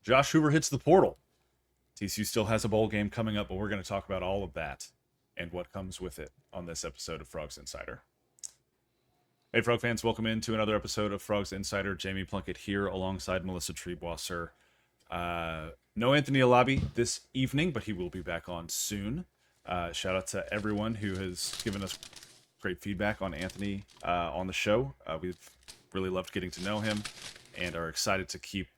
Josh Hoover hits the portal. TCU still has a bowl game coming up, but we're going to talk about all of that and what comes with it on this episode of Frogs Insider. Hey, Frog fans, welcome into another episode of Frogs Insider. Jamie Plunkett here alongside Melissa Treebwasser. No Anthony Alabi this evening, but he will be back on soon. Shout out to everyone who has given us great feedback on Anthony on the show. We've really loved getting to know him and are excited to keep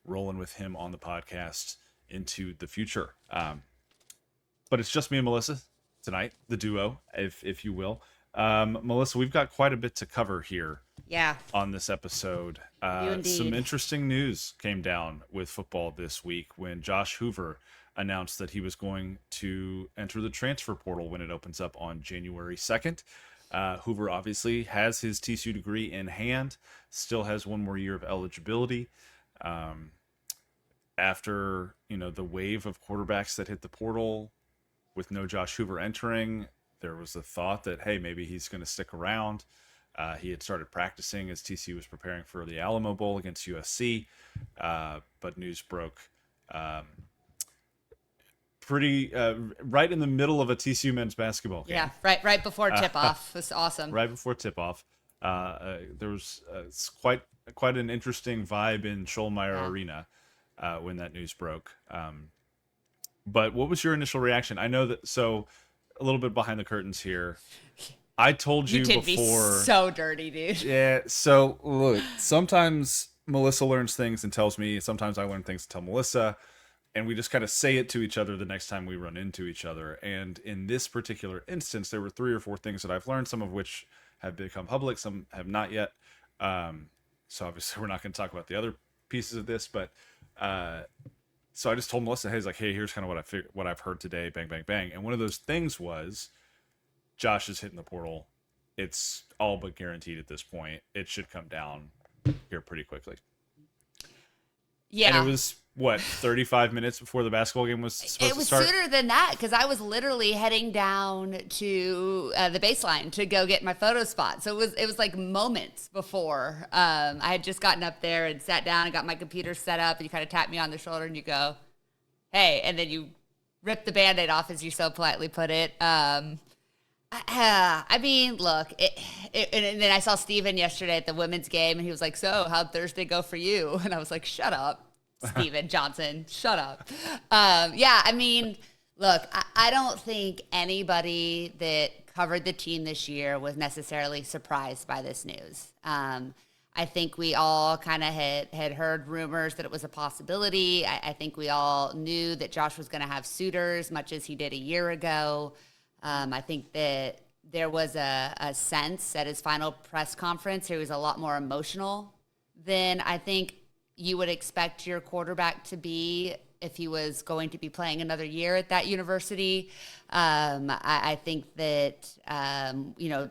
rolling with him on the podcast into the future. But it's just me and Melissa tonight, the duo, if you will. Melissa, we've got quite a bit to cover here. Yeah. On this episode. Indeed. Some interesting news came down with football this week when Josh Hoover announced that he was going to enter the transfer portal when it opens up on January 2nd. Hoover obviously has his TCU degree in hand, still has one more year of eligibility. After, the wave of quarterbacks that hit the portal with no Josh Hoover entering, there was a thought that, hey, maybe he's going to stick around. He had started practicing as TCU was preparing for the Alamo Bowl against USC, but news broke right in the middle of a TCU men's basketball game. Yeah, right before tip-off. It was awesome. Right before tip-off. There was quite an interesting vibe in Schollmeyer Arena when that news broke. But what was your initial reaction? I know that, so a little bit behind the curtains here. I told you did before. Be so dirty, dude. Yeah. So look, sometimes Melissa learns things and tells me. Sometimes I learn things and tell Melissa, and we just kind of say it to each other the next time we run into each other. And in this particular instance, there were 3 or 4 things that I've learned, some of which have become public, some have not yet. So obviously we're not going to talk about the other pieces of this, but so I just told Melissa, hey, here's kind of what I've heard today, bang, bang, bang. And one of those things was Josh is hitting the portal. It's all but guaranteed at this point. It should come down here pretty quickly. Yeah. And it was, 35 minutes before the basketball game was supposed to start? It was sooner than that because I was literally heading down to the baseline to go get my photo spot. So it was like moments before. I had just gotten up there and sat down and got my computer set up, and you kind of tap me on the shoulder and you go, hey, and then you rip the Band-Aid off, as you so politely put it. I mean, look, and then I saw Steven yesterday at the women's game, and he was like, so how'd Thursday go for you? And I was like, shut up, Steven Johnson, shut up. Yeah, I mean, look, I don't think anybody that covered the team this year was necessarily surprised by this news. I think we all kind of had heard rumors that it was a possibility. I think we all knew that Josh was going to have suitors, much as he did a year ago. I think that there was a sense at his final press conference he was a lot more emotional than I think you would expect your quarterback to be if he was going to be playing another year at that university. I think that,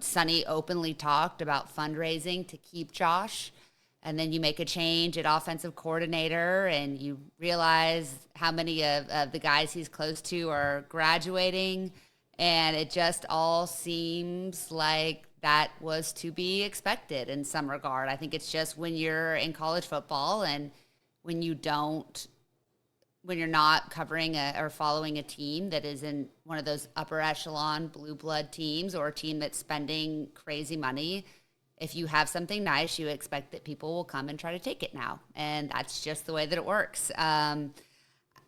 Sonny openly talked about fundraising to keep Josh. And then you make a change at offensive coordinator and you realize how many of the guys he's close to are graduating. And it just all seems like that was to be expected in some regard. I think it's just when you're in college football and when you're not covering or following a team that is in one of those upper echelon blue blood teams or a team that's spending crazy money, if you have something nice, you expect that people will come and try to take it now. And that's just the way that it works.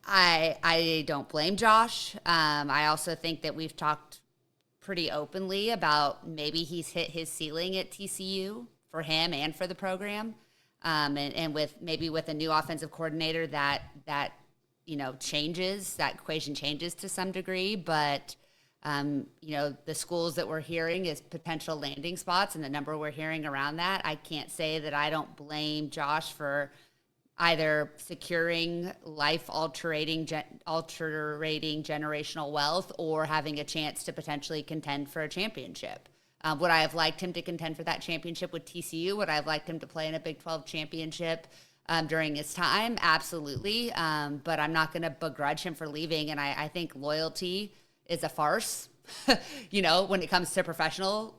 I don't blame Josh. I also think that we've talked pretty openly about maybe he's hit his ceiling at TCU for him and for the program. And with a new offensive coordinator that changes, that equation changes to some degree. But, the schools that we're hearing is potential landing spots and the number we're hearing around that. I can't say that I don't blame Josh for either securing life-altering generational wealth or having a chance to potentially contend for a championship. Would I have liked him to contend for that championship with TCU? Would I have liked him to play in a Big 12 championship during his time? Absolutely. But I'm not going to begrudge him for leaving. And I think loyalty is a farce, when it comes to professional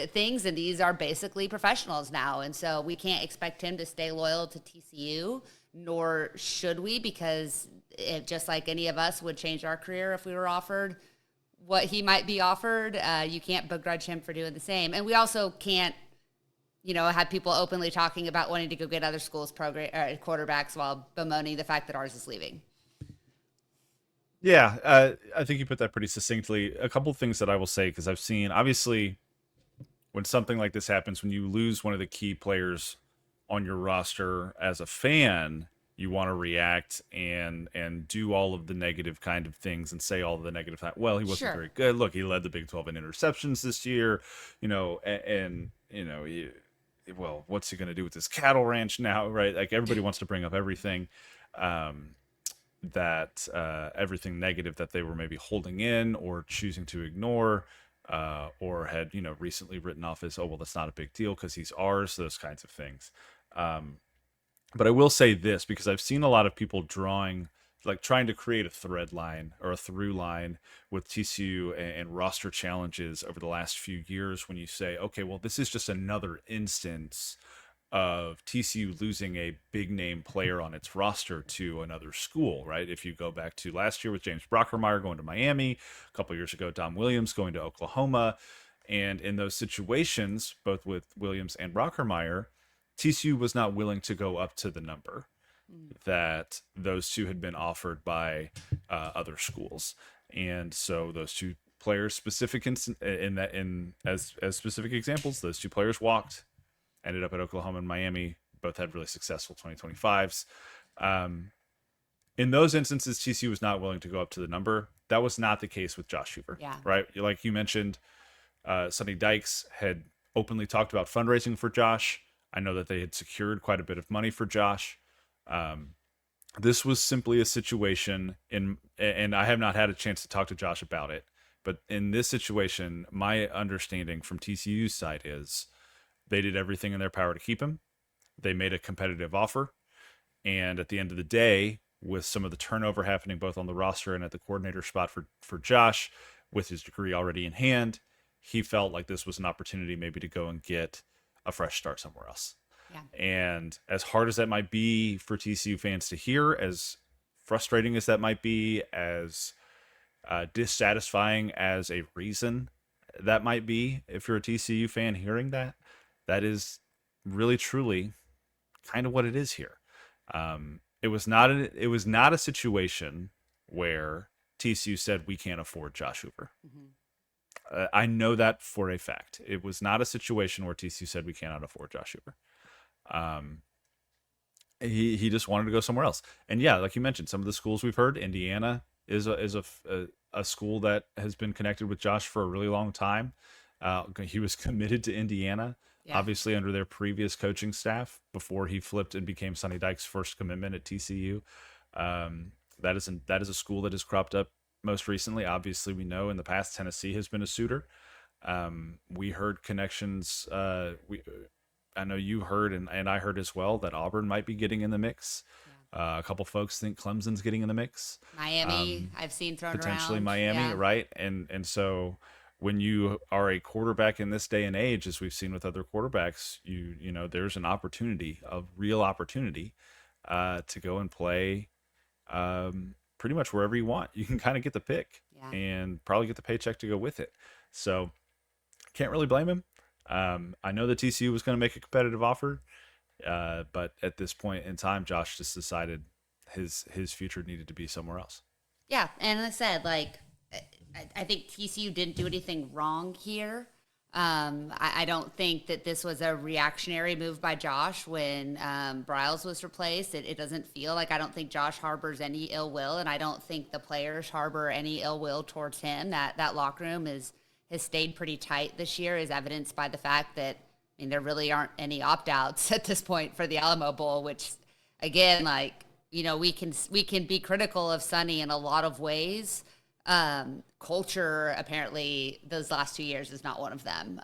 things, and these are basically professionals now. And so we can't expect him to stay loyal to TCU nor should we, because just like any of us would change our career if we were offered what he might be offered. You can't begrudge him for doing the same. And we also can't, have people openly talking about wanting to go get other schools' quarterbacks while bemoaning the fact that ours is leaving. Yeah, I think you put that pretty succinctly. A couple of things that I will say, because I've seen, obviously, when something like this happens, when you lose one of the key players on your roster as a fan, you want to react and do all of the negative kind of things and say all of the negative. Well, he wasn't very good. Look, he led the Big 12 in interceptions this year, well, what's he going to do with this cattle ranch now, right? Like, everybody wants to bring up everything. Everything negative that they were maybe holding in or choosing to ignore, or had recently written off as, oh well, that's not a big deal because he's ours, those kinds of things. But I will say this, because I've seen a lot of people trying to create a thread line or a through line with TCU and roster challenges over the last few years, when you say, okay, well, this is just another instance of TCU losing a big name player on its roster to another school, right? If you go back to last year with James Brockermeyer going to Miami, a couple years ago, Dom Williams going to Oklahoma. And in those situations, both with Williams and Brockermeyer, TCU was not willing to go up to the number that those two had been offered by other schools. And so those two players, specific as specific examples, those two players walked, ended up at Oklahoma and Miami, both had really successful 2025s. In those instances, TCU was not willing to go up to the number. That was not the case with Josh Hoover, right? Like you mentioned, Sonny Dykes had openly talked about fundraising for Josh. I know that they had secured quite a bit of money for Josh. This was simply a situation and I have not had a chance to talk to Josh about it, but in this situation, my understanding from TCU's side is they did everything in their power to keep him. They made a competitive offer. And at the end of the day, with some of the turnover happening both on the roster and at the coordinator spot for Josh, with his degree already in hand, he felt like this was an opportunity maybe to go and get a fresh start somewhere else. Yeah. And as hard as that might be for TCU fans to hear, as frustrating as that might be, as dissatisfying as a reason that might be, if you're a TCU fan hearing that, that is really truly kind of what it is here. It was not a situation where TCU said we can't afford Josh Hoover. Mm-hmm. I know that for a fact. It was not a situation where TCU said we cannot afford Josh Hoover. He just wanted to go somewhere else. And yeah, like you mentioned, some of the schools we've heard, Indiana is a school that has been connected with Josh for a really long time. He was committed to Indiana. Yeah. Obviously under their previous coaching staff before he flipped and became Sonny Dykes' first commitment at TCU. That is a school that has cropped up most recently. Obviously, we know in the past Tennessee has been a suitor. We heard connections. I know you heard and I heard as well that Auburn might be getting in the mix. Yeah. A couple folks think Clemson's getting in the mix. Miami, I've seen thrown potentially around. Miami, yeah. Right? And so when you are a quarterback in this day and age, as we've seen with other quarterbacks, you know there's an opportunity, a real opportunity, to go and play pretty much wherever you want. You can kind of get the pick and probably get the paycheck to go with it. So can't really blame him. I know the TCU was going to make a competitive offer, but at this point in time, Josh just decided his future needed to be somewhere else. Yeah, and as I said, I think TCU didn't do anything wrong here. I don't think that this was a reactionary move by Josh when Bryles was replaced. It doesn't feel like, I don't think Josh harbors any ill will, and I don't think the players harbor any ill will towards him. That locker room has stayed pretty tight this year, as evidenced by the fact that, there really aren't any opt-outs at this point for the Alamo Bowl, which, again, we can be critical of Sonny in a lot of ways. Culture, apparently, those last 2 years is not one of them.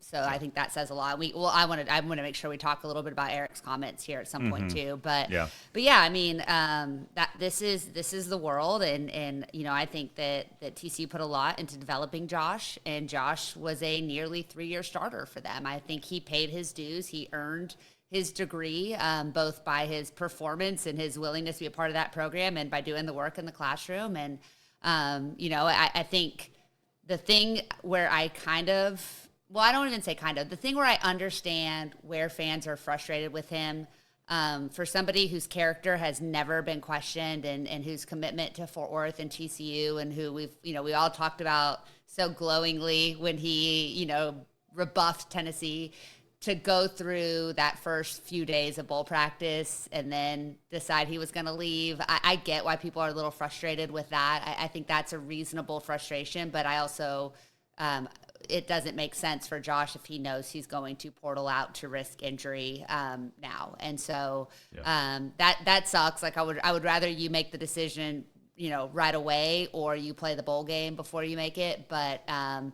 So I think that says a lot. I want to make sure we talk a little bit about Eric's comments here at some point too. But yeah, that this is the world, and I think that TCU put a lot into developing Josh, and Josh was a nearly 3-year starter for them. I think he paid his dues. He earned his degree, both by his performance and his willingness to be a part of that program and by doing the work in the classroom. And, I think the thing where I I don't even say the thing where I understand where fans are frustrated with him, for somebody whose character has never been questioned and whose commitment to Fort Worth and TCU and who we all talked about so glowingly when he, rebuffed Tennessee, to go through that first few days of bowl practice and then decide he was going to leave. I get why people are a little frustrated with that. I think that's a reasonable frustration, but I also, it doesn't make sense for Josh if he knows he's going to portal out to risk injury now. And so that sucks. Like I would rather you make the decision, right away, or you play the bowl game before you make it. But I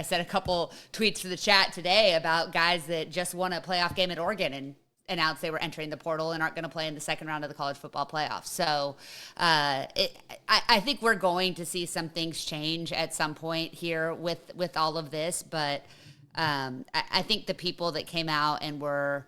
said a couple tweets to the chat today about guys that just won a playoff game at Oregon and announced they were entering the portal and aren't going to play in the second round of the college football playoffs. So I think we're going to see some things change at some point here with all of this. But I think the people that came out and were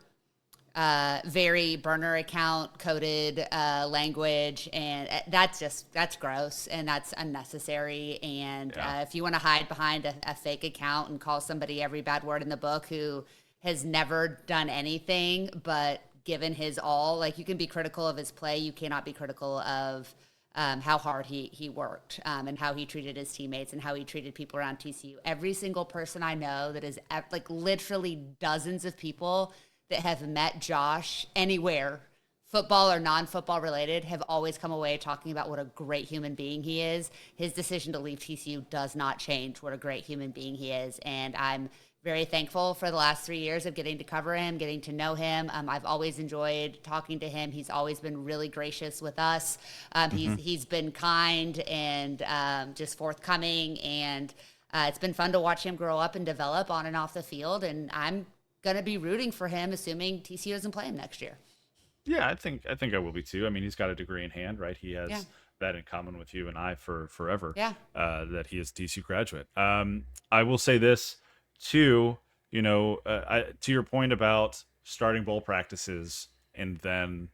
very burner account coded language, and that's gross and that's unnecessary. And if you want to hide behind a fake account and call somebody every bad word in the book who has never done anything but given his all, like, you can be critical of his play, you cannot be critical of how hard he worked, and how he treated his teammates and how he treated people around TCU. Every single person I know that is literally dozens of people that have met Josh anywhere, football or non-football related, have always come away talking about what a great human being he is. His decision to leave TCU does not change what a great human being he is. And I'm very thankful for the last 3 years of getting to cover him, getting to know him. I've always enjoyed talking to him. He's always been really gracious with us. He's been kind and just forthcoming. And it's been fun to watch him grow up and develop on and off the field. And I'm going to be rooting for him, assuming TCU doesn't play him next year. Yeah, I think I will be too. I mean, he's got a degree in hand, right? He has that in common with you and I for forever. Yeah. That he is a TCU graduate. I will say this too. To your point about starting bowl practices and then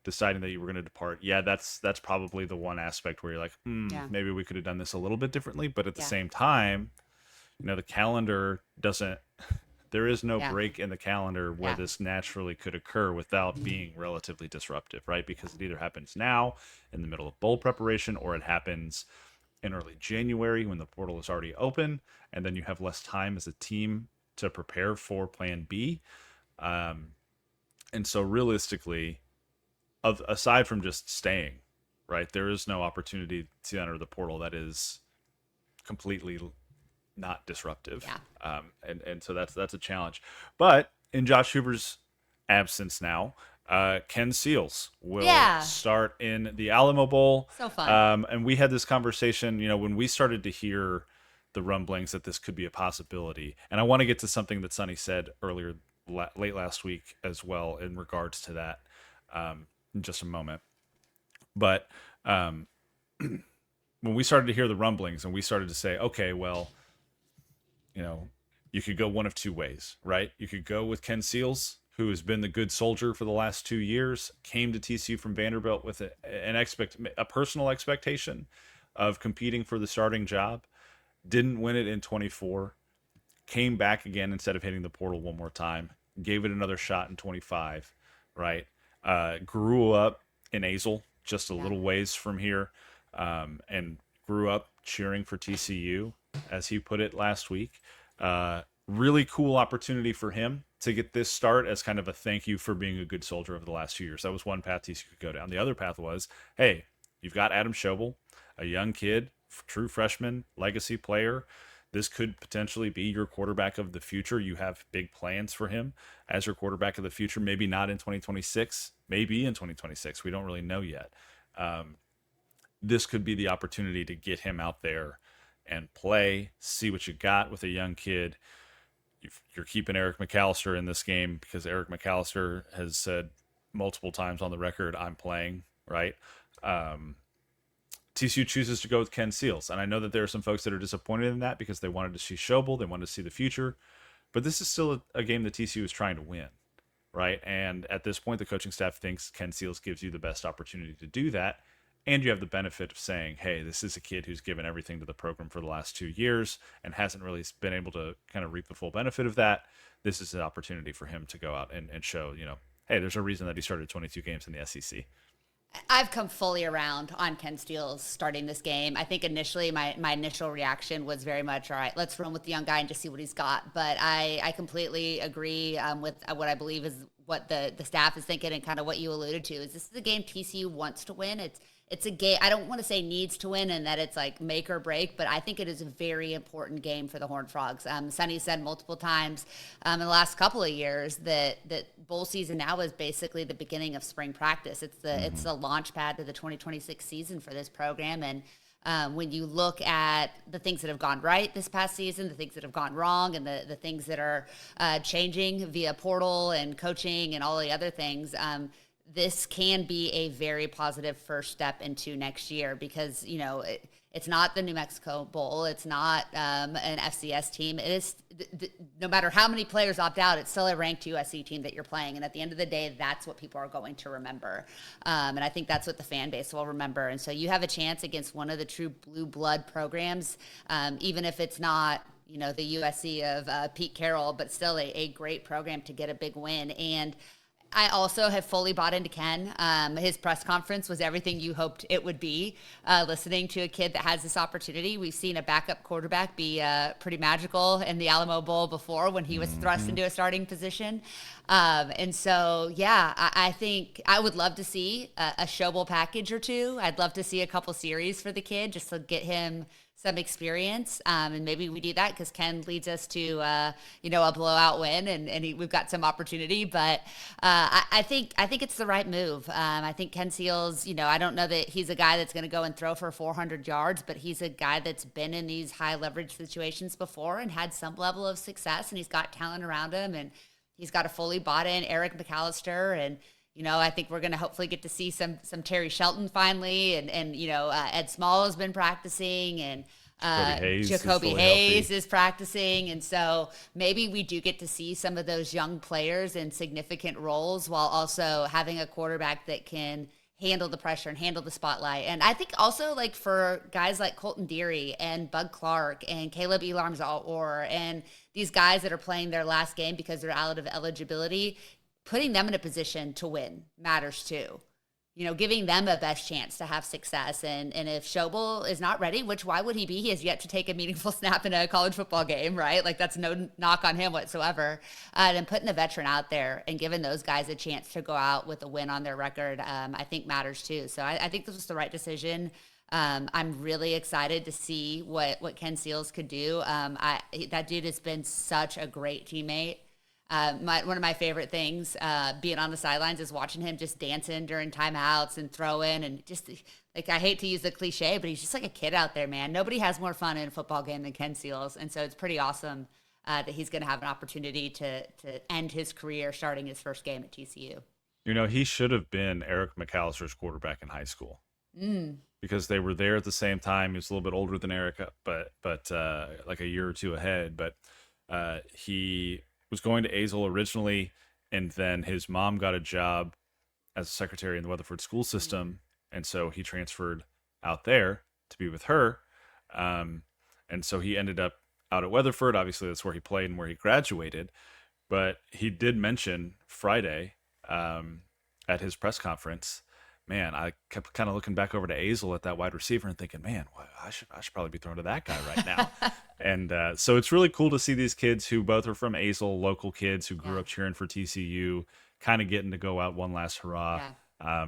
deciding that you were going to depart. Yeah, that's probably the one aspect where you're like, maybe we could have done this a little bit differently. But at the same time, the calendar doesn't. There is no break in the calendar where this naturally could occur without being relatively disruptive, right? Because it either happens now in the middle of bowl preparation, or it happens in early January when the portal is already open, and then you have less time as a team to prepare for plan B. And so realistically, aside from just staying, right, there is no opportunity to enter the portal that is completely not disruptive. And so that's a challenge. But in Josh Hoover's absence now, Ken Seals will start in the Alamo Bowl. So fun. And we had this conversation, when we started to hear the rumblings that this could be a possibility. And I want to get to something that Sonny said earlier, late last week as well, in regards to that, in just a moment. But when we started to hear the rumblings and we started to say, okay, well, you could go one of two ways, right? You could go with Ken Seals, who has been the good soldier for the last 2 years, came to TCU from Vanderbilt with a personal expectation of competing for the starting job, didn't win it in 24, came back again instead of hitting the portal one more time, gave it another shot in 25, right? Grew up in Azle, just a little ways from here, and grew up cheering for TCU, as he put it last week. Really cool opportunity for him to get this start as kind of a thank you for being a good soldier over the last 2 years. That was one path TCU could go down. The other path was, hey, you've got Adam Schobel, a young kid, true freshman, legacy player. This could potentially be your quarterback of the future. You have big plans for him as your quarterback of the future. Maybe not in 2026, maybe in 2026. We don't really know yet. This could be the opportunity to get him out there and play, see what you got with a young kid. You're keeping Eric McAllister in this game because Eric McAllister has said multiple times on the record, I'm playing, right? TCU chooses to go with Ken Seals. And I know that there are some folks that are disappointed in that because they wanted to see Schobel, they wanted to see the future. But this is still a game that TCU is trying to win. right? And at this point, the coaching staff thinks Ken Seals gives you the best opportunity to do that. And you have the benefit of saying, hey, this is a kid who's given everything to the program for the last 2 years and hasn't really been able to kind of reap the full benefit of that. This is an opportunity for him to go out and show, hey, there's a reason that he started 22 games in the SEC. I've come fully around on Ken Steele's starting this game. I think initially my initial reaction was very much, all right, let's run with the young guy and just see what he's got. But I completely agree with what I believe is what the staff is thinking and kind of what you alluded to. Is this is a game TCU wants to win. It's a game, I don't want to say needs to win and that it's like make or break, but I think it is a very important game for the Horned Frogs. Sonny said multiple times in the last couple of years that bowl season now is basically the beginning of spring practice. It's the launch pad to the 2026 season for this program. And when you look at the things that have gone right this past season, the things that have gone wrong, and the things that are changing via portal and coaching and all the other things, this can be a very positive first step into next year because, it's not the New Mexico Bowl. It's not an FCS team. It is, no matter how many players opt out, it's still a ranked USC team that you're playing. And at the end of the day, that's what people are going to remember. And I think that's what the fan base will remember. And so you have a chance against one of the true blue blood programs, even if it's not, the USC of Pete Carroll, but still a great program to get a big win. And I also have fully bought into Ken. His press conference was everything you hoped it would be. Listening to a kid that has this opportunity. We've seen a backup quarterback be pretty magical in the Alamo Bowl before when he was thrust into a starting position. And so, I think I would love to see a show bowl package or two. I'd love to see a couple series for the kid just to get him some experience, and maybe we do that because Ken leads us to a blowout win, and we've got some opportunity. But I think it's the right move. I think Ken Seals, I don't know that he's a guy that's going to go and throw for 400 yards, but he's a guy that's been in these high leverage situations before and had some level of success, and he's got talent around him, and he's got a fully bought in Eric McAllister, and I think we're going to hopefully get to see some Terry Shelton finally, and Ed Small has been practicing, and Jacoby Hayes is practicing, and so maybe we do get to see some of those young players in significant roles while also having a quarterback that can handle the pressure and handle the spotlight. And I think also like for guys like Colton Deary and Bud Clark and Caleb Elarms-Orr and these guys that are playing their last game because they're out of eligibility, putting them in a position to win matters too. Giving them a best chance to have success. And if Schobel is not ready, which why would he be? He has yet to take a meaningful snap in a college football game, right? Like that's no knock on him whatsoever. Then putting the veteran out there and giving those guys a chance to go out with a win on their record, I think matters too. So I think this was the right decision. I'm really excited to see what Ken Seals could do. That dude has been such a great teammate. One of my favorite things being on the sidelines is watching him just dancing during timeouts and throwing, and just like, I hate to use the cliche, but he's just like a kid out there, man. Nobody has more fun in a football game than Ken Seals. And so it's pretty awesome that he's going to have an opportunity to end his career starting his first game at TCU. He should have been Eric McAllister's quarterback in high school because they were there at the same time. He was a little bit older than Eric, but like a year or two ahead. But he was going to Azle originally, and then his mom got a job as a secretary in the Weatherford school system, and so he transferred out there to be with her. And so he ended up out at Weatherford. Obviously, that's where he played and where he graduated. But he did mention Friday at his press conference, man, I kept kind of looking back over to Azle at that wide receiver and thinking, man, I should probably be throwing to that guy right now. And so it's really cool to see these kids who both are from Azle, local kids who grew up cheering for TCU, kind of getting to go out one last hurrah. Yeah.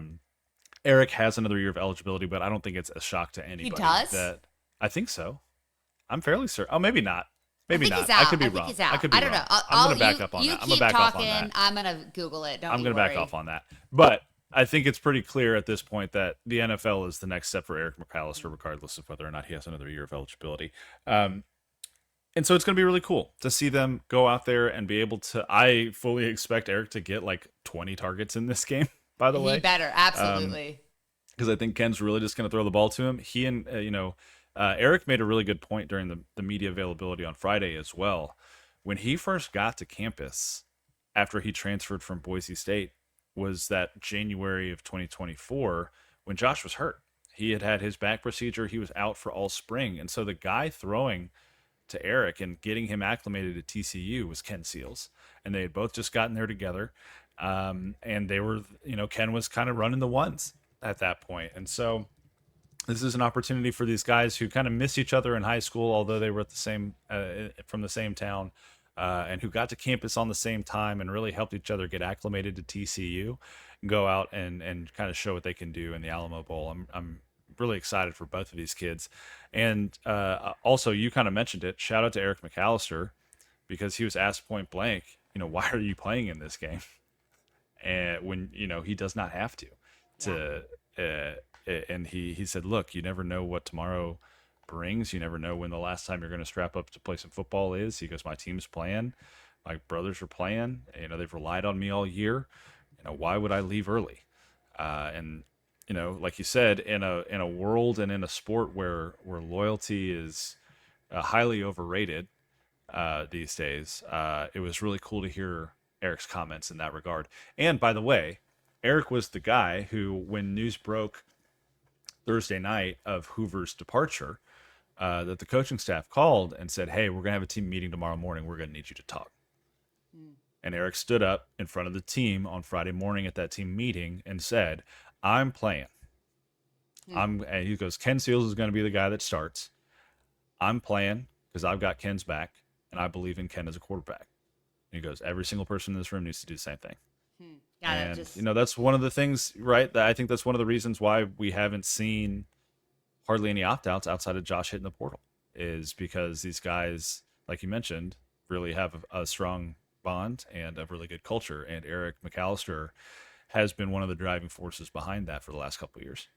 Eric has another year of eligibility, but I don't think it's a shock to anybody. He does? I think so. I'm fairly certain. Oh, maybe not. Maybe not. I could be wrong. I could be wrong. I don't know. I'm going to back up on that. You I'm going keep to back off on talking. that. I'm going to Google it. I'm going to back off on that. But I think it's pretty clear at this point that the NFL is the next step for Eric McAllister, regardless of whether or not he has another year of eligibility. And so it's going to be really cool to see them go out there and be able to. I fully expect Eric to get like 20 targets in this game, by the way. He better, absolutely. Because I think Ken's really just going to throw the ball to him. He and, Eric made a really good point during the media availability on Friday as well. When he first got to campus, after he transferred from Boise State was that January of 2024 when Josh was hurt. He had had his back procedure. He was out for all spring. And so the guy throwing to Eric and getting him acclimated at TCU was Ken Seals. And they had both just gotten there together. And they were, Ken was kind of running the ones at that point. And so this is an opportunity for these guys who kind of miss each other in high school, although they were at the same, from the same town, and who got to campus on the same time and really helped each other get acclimated to TCU and go out and kind of show what they can do in the Alamo Bowl. I'm really excited for both of these kids. And also, you kind of mentioned it. Shout out to Eric McAllister, because he was asked point blank, why are you playing in this game? And when, he does not have to. And he said, look, you never know what tomorrow brings. You never know when the last time you're going to strap up to play some football is. He goes, my team's playing. My brothers are playing. They've relied on me all year. Why would I leave early? And like you said, in a world and in a sport where loyalty is highly overrated these days, it was really cool to hear Eric's comments in that regard. And by the way, Eric was the guy who, when news broke Thursday night of Hoover's departure, that the coaching staff called and said, hey, we're going to have a team meeting tomorrow morning. We're going to need you to talk. And Eric stood up in front of the team on Friday morning at that team meeting and said, I'm playing. And he goes, Ken Seals is going to be the guy that starts. I'm playing because I've got Ken's back, and I believe in Ken as a quarterback. And he goes, every single person in this room needs to do the same thing. And, that's one of the things, right? That I think that's one of the reasons why we haven't seen hardly any opt-outs outside of Josh hitting the portal, is because these guys, like you mentioned, really have a strong bond and a really good culture. And Eric McAllister has been one of the driving forces behind that for the last couple of years.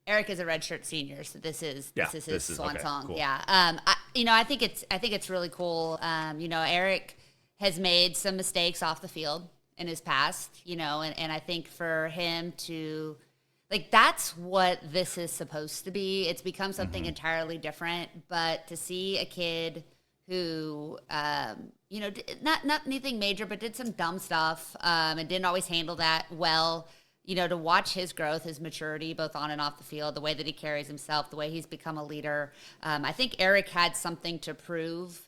Eric is a redshirt senior, so this is his swan song. Cool. Yeah. I think it's really cool. Eric has made some mistakes off the field in his past, and I think for him to, that's what this is supposed to be. It's become something entirely different, but to see a kid who, not anything major, but did some dumb stuff, and didn't always handle that well, to watch his growth, his maturity, both on and off the field, the way that he carries himself, the way he's become a leader. I think Eric had something to prove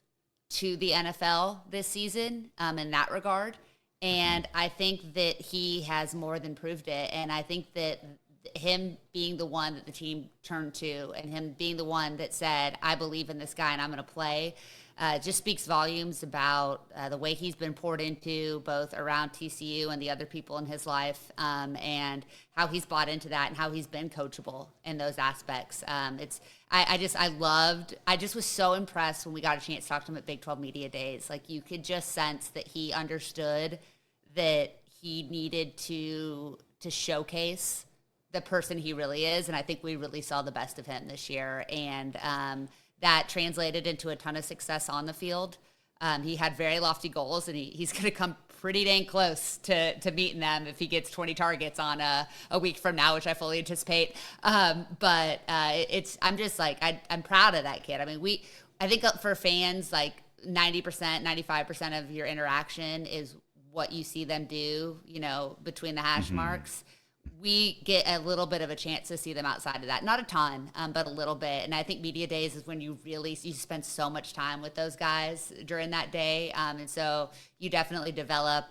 to the NFL this season, in that regard. And I think that he has more than proved it. And I think that him being the one that the team turned to, and him being the one that said, I believe in this guy and I'm going to play, just speaks volumes about the way he's been poured into, both around TCU and the other people in his life, and how he's bought into that and how he's been coachable in those aspects. I just was so impressed when we got a chance to talk to him at Big 12 Media Days. You could just sense that he understood that he needed to showcase the person he really is. And I think we really saw the best of him this year. And that translated into a ton of success on the field. He had very lofty goals, and he's going to come pretty dang close to meeting them if he gets 20 targets on a week from now, which I fully anticipate. I'm proud of that kid. I mean, I think for fans, 90%, 95% of your interaction is what you see them do, between the hash marks. We get a little bit of a chance to see them outside of that. Not a ton, but a little bit. And I think media days is when you spend so much time with those guys during that day. And so you definitely develop,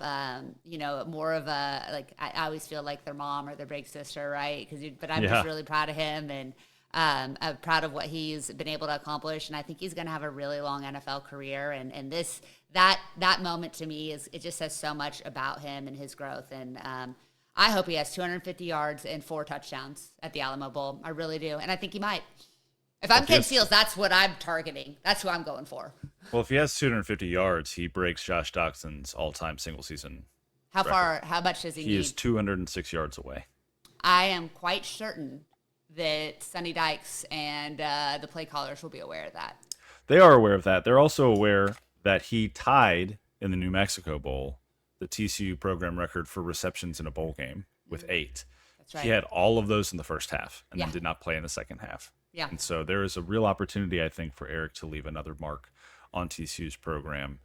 more of I always feel like their mom or their big sister, right? But I'm just really proud of him, and I'm proud of what he's been able to accomplish. And I think he's going to have a really long NFL career. And that moment to me it just says so much about him and his growth. And, I hope he has 250 yards and 4 touchdowns at the Alamo Bowl. I really do. And I think he might. If I'm Ken Seals, that's what I'm targeting. That's who I'm going for. Well, if he has 250 yards, he breaks Josh Doxson's all-time single-season record. How much does he need? He is 206 yards away. I am quite certain that Sonny Dykes and the play callers will be aware of that. They are aware of that. They're also aware that he tied in the New Mexico Bowl the TCU program record for receptions in a bowl game with 8. That's right. He had all of those in the first half and then did not play in the second half. Yeah. And so there is a real opportunity, I think, for Eric to leave another mark on TCU's program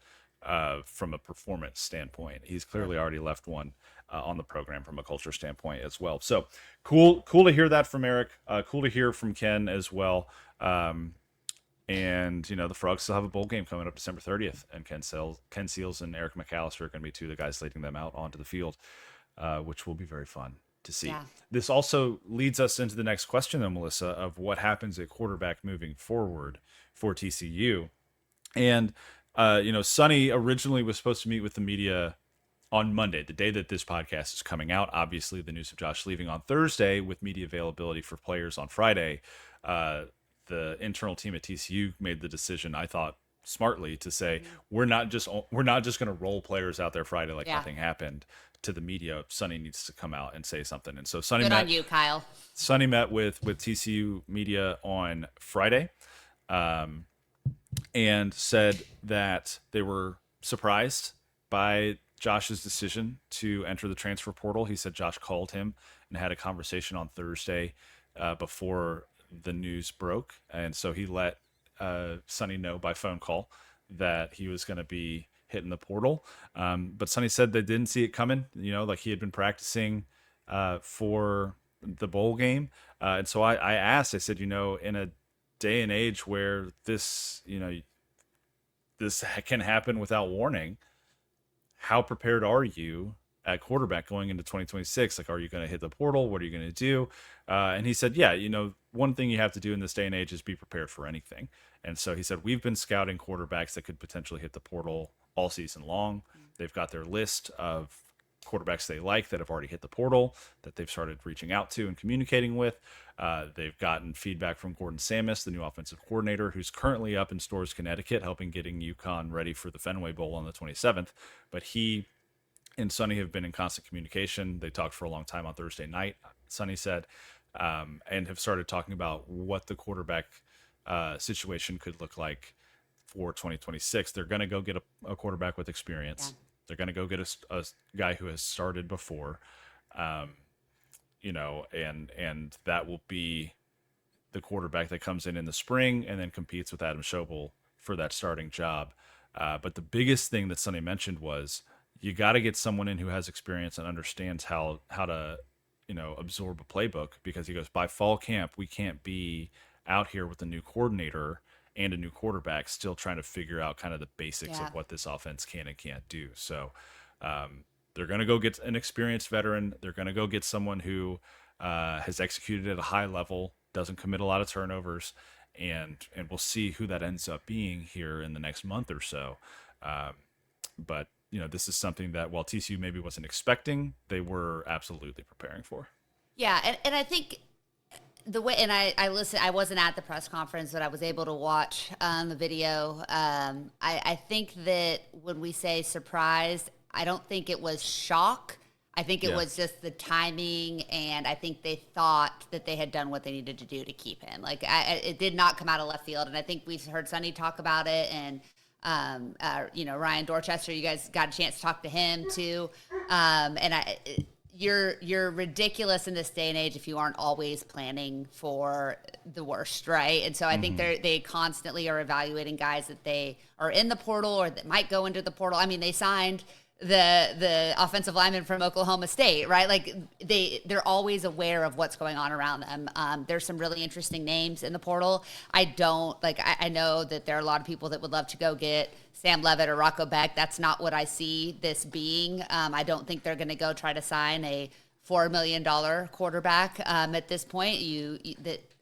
from a performance standpoint. He's clearly already left one on the program from a culture standpoint as well. So cool to hear that from Eric. Cool to hear from Ken as well. And the Frogs still have a bowl game coming up December 30th, and Ken Seals and Eric McAllister are going to be two of the guys leading them out onto the field, which will be very fun to see. Yeah. This also leads us into the next question, though, Melissa, of what happens at quarterback moving forward for TCU. And Sonny originally was supposed to meet with the media on Monday, the day that this podcast is coming out. Obviously, the news of Josh leaving on Thursday with media availability for players on Friday. The internal team at TCU made the decision, I thought smartly, to say we're not just going to roll players out there Friday like nothing happened to the media. Sonny needs to come out and say something. And so Sonny on you, Kyle. Sonny met with TCU media on Friday. And said that they were surprised by Josh's decision to enter the transfer portal. He said Josh called him and had a conversation on Thursday before the news broke. And so he let Sonny know by phone call that he was going to be hitting the portal. But Sonny said they didn't see it coming, like he had been practicing for the bowl game. And so I asked, I said, in a day and age where this can happen without warning, how prepared are you at quarterback going into 2026? Like, are you going to hit the portal? What are you going to do? And he said, one thing you have to do in this day and age is be prepared for anything. And so he said, we've been scouting quarterbacks that could potentially hit the portal all season long. They've got their list of quarterbacks they like that have already hit the portal that they've started reaching out to and communicating with. They've gotten feedback from Gordon Samus, the new offensive coordinator, who's currently up in Storrs, Connecticut, helping getting UConn ready for the Fenway Bowl on the 27th. But he and Sonny have been in constant communication. They talked for a long time on Thursday night, Sonny said, and have started talking about what the quarterback situation could look like for 2026. They're going to go get a quarterback with experience. Yeah. They're going to go get a guy who has started before, and that will be the quarterback that comes in the spring and then competes with Adam Schobel for that starting job. But the biggest thing that Sonny mentioned was you got to get someone in who has experience and understands how to, absorb a playbook, because he goes, by fall camp, we can't be out here with a new coordinator and a new quarterback still trying to figure out kind of the basics of what this offense can and can't do. So they're going to go get an experienced veteran. They're going to go get someone who has executed at a high level, doesn't commit a lot of turnovers, and we'll see who that ends up being here in the next month or so. But this is something that while TCU maybe wasn't expecting, they were absolutely preparing for. Yeah, and I think the way, and I listened, I wasn't at the press conference, but I was able to watch the video. I think that when we say surprised, I don't think it was shock. I think it was just the timing, and I think they thought that they had done what they needed to do to keep him. Like, it did not come out of left field, and I think we've heard Sonny talk about it, and Ryan Dorchester, you guys got a chance to talk to him too, You're ridiculous in this day and age if you aren't always planning for the worst, right? And so I think they constantly are evaluating guys that they are in the portal or that might go into the portal. I mean, they signed the offensive lineman from Oklahoma State, right? Like they're always aware of what's going on around them. There's some really interesting names in the portal. I know that there are a lot of people that would love to go get Sam Levitt or Rocco Beck. That's not what I see this being. I don't think they're going to go try to sign a $4 million quarterback at this point.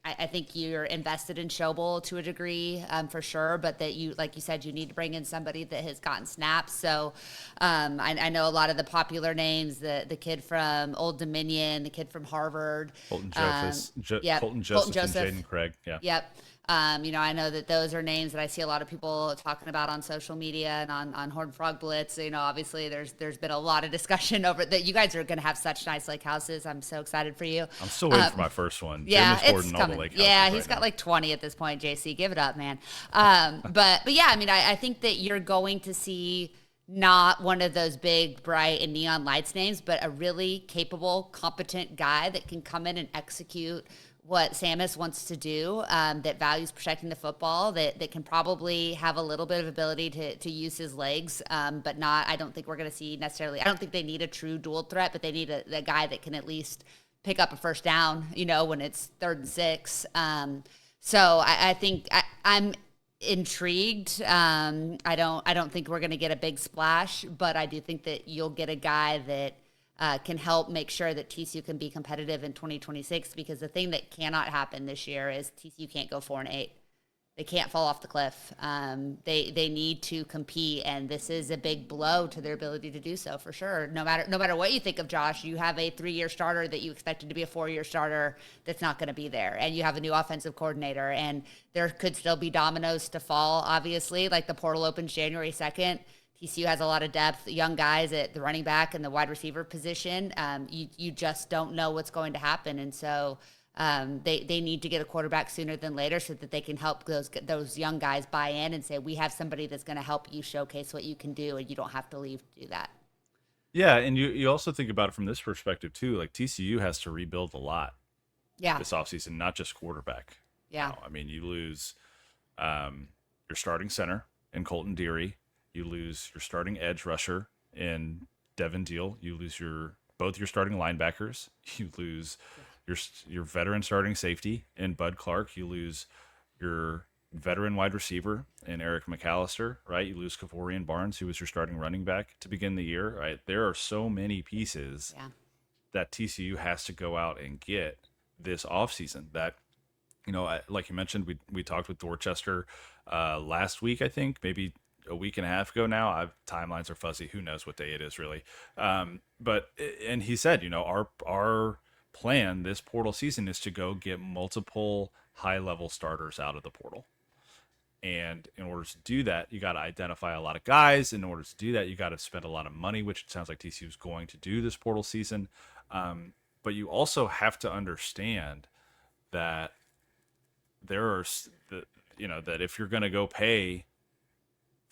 I think you're invested in Schobel to a degree, for sure, but that you, like you said, you need to bring in somebody that has gotten snaps. So I know a lot of the popular names, the kid from Old Dominion, the kid from Harvard. Colton Joseph and Jaden Craig. Yeah. Yep. I know that those are names that I see a lot of people talking about on social media and on Horned Frog Blitz. Obviously there's been a lot of discussion over that. You guys are going to have such nice lake houses. I'm so excited for you. I'm still waiting for my first one. Yeah, Jim is it's all coming. the lake Yeah, houses he's right got like 20 at this point, JC. Give it up, man. But yeah, I think that you're going to see not one of those big, bright, and neon lights names, but a really capable, competent guy that can come in and execute what Samus wants to do, that values protecting the football, that can probably have a little bit of ability to use his legs, but not, I don't think we're going to see necessarily, I don't think they need a true dual threat, but they need a guy that can at least pick up a first down, when it's 3rd and 6. So I think I'm intrigued. I don't think we're going to get a big splash, but I do think that you'll get a guy that can help make sure that TCU can be competitive in 2026, because the thing that cannot happen this year is TCU can't go 4-8. They can't fall off the cliff. They need to compete, and this is a big blow to their ability to do so, for sure. No matter what you think of Josh, you have a 3-year starter that you expected to be a 4-year starter that's not going to be there, and you have a new offensive coordinator, and there could still be dominoes to fall, obviously, like the portal opens January 2nd. TCU has a lot of depth, young guys at the running back and the wide receiver position. You just don't know what's going to happen. And so they need to get a quarterback sooner than later so that they can help those young guys buy in and say, we have somebody that's going to help you showcase what you can do, and you don't have to leave to do that. Yeah, and you also think about it from this perspective, too. Like, TCU has to rebuild a lot this offseason, not just quarterback. Yeah. I mean, you lose your starting center in Colton Deary. You lose your starting edge rusher in Devin Deal. You lose both your starting linebackers. You lose your veteran starting safety in Bud Clark. You lose your veteran wide receiver in Eric McAllister, right? You lose Kavorian Barnes, who was your starting running back to begin the year, right? There are so many pieces that TCU has to go out and get this offseason that, like you mentioned, we talked with Dorchester last week, I think, maybe a week and a half ago now. Timelines are fuzzy. Who knows what day it is, really? And he said, our plan this portal season is to go get multiple high-level starters out of the portal. And in order to do that, you got to identify a lot of guys. In order to do that, you got to spend a lot of money, which it sounds like TCU is going to do this portal season. But you also have to understand that that if you're going to go pay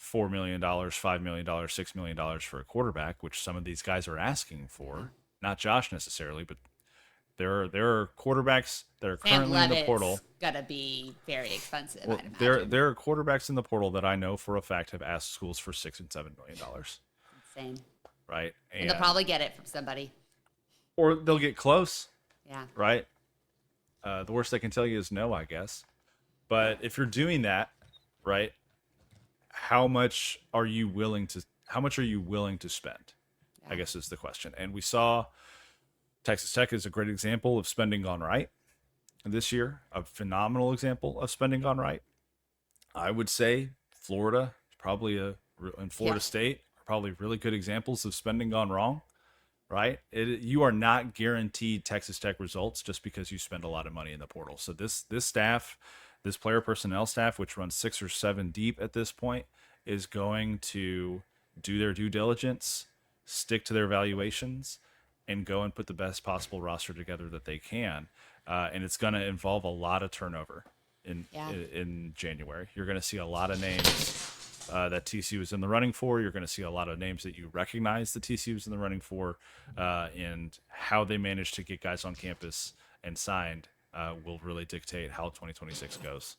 $4 million, $5 million, $6 million for a quarterback, which some of these guys are asking for, not Josh necessarily, but there are quarterbacks that are currently in the portal. Gotta be very expensive. Well, I'd imagine. there are quarterbacks in the portal that I know for a fact have asked schools for $6 and $7 million. Insane. Right, and they'll probably get it from somebody, or they'll get close. Yeah. Right. The worst they can tell you is no, I guess. But if you're doing that, right, how much are you willing to spend? I guess is the question. And we saw Texas Tech is a great example of spending gone right this year, a phenomenal example of spending gone right. I would say Florida and Florida State are probably really good examples of spending gone wrong, right? You are not guaranteed Texas Tech results just because you spend a lot of money in the portal. So this staff, this player personnel staff, which runs 6 or 7 deep at this point, is going to do their due diligence, stick to their valuations, and go and put the best possible roster together that they can. And it's going to involve a lot of turnover in January. You're going to see a lot of names that TCU is in the running for. You're going to see a lot of names that you recognize that TCU is in the running for, and how they manage to get guys on campus and signed will really dictate how 2026 goes.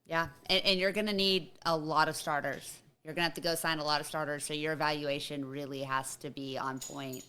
Yeah, and you're going to need a lot of starters. You're going to have to go sign a lot of starters, so your evaluation really has to be on point.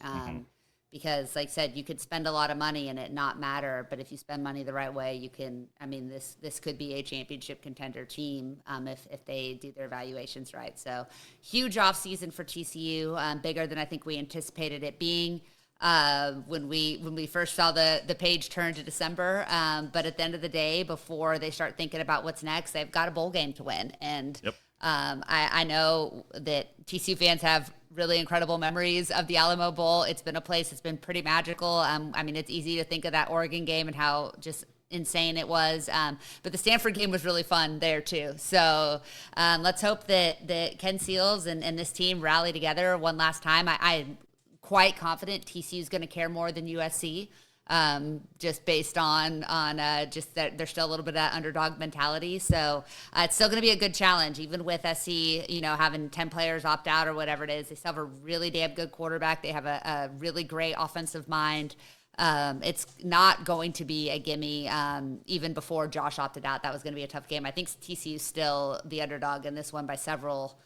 Because, like I said, you could spend a lot of money and it not matter, but if you spend money the right way, you can. I mean, this could be a championship contender team if they do their evaluations right. So, huge offseason for TCU, bigger than I think we anticipated it being. When we first saw the page turn to December. But at the end of the day, before they start thinking about what's next, they've got a bowl game to win. And I know that TCU fans have really incredible memories of the Alamo Bowl. It's been a place that's been pretty magical. I mean, it's easy to think of that Oregon game and how just insane it was. But the Stanford game was really fun there too. So let's hope that Ken Seals and this team rally together one last time. I'm quite confident TCU is going to care more than USC. just based on just that there's still a little bit of that underdog mentality. So it's still going to be a good challenge, even with SC, having 10 players opt out or whatever it is. They still have a really damn good quarterback. They have a really great offensive mind. It's not going to be a gimme. Even before Josh opted out, that was going to be a tough game. I think TCU's still the underdog in this one by several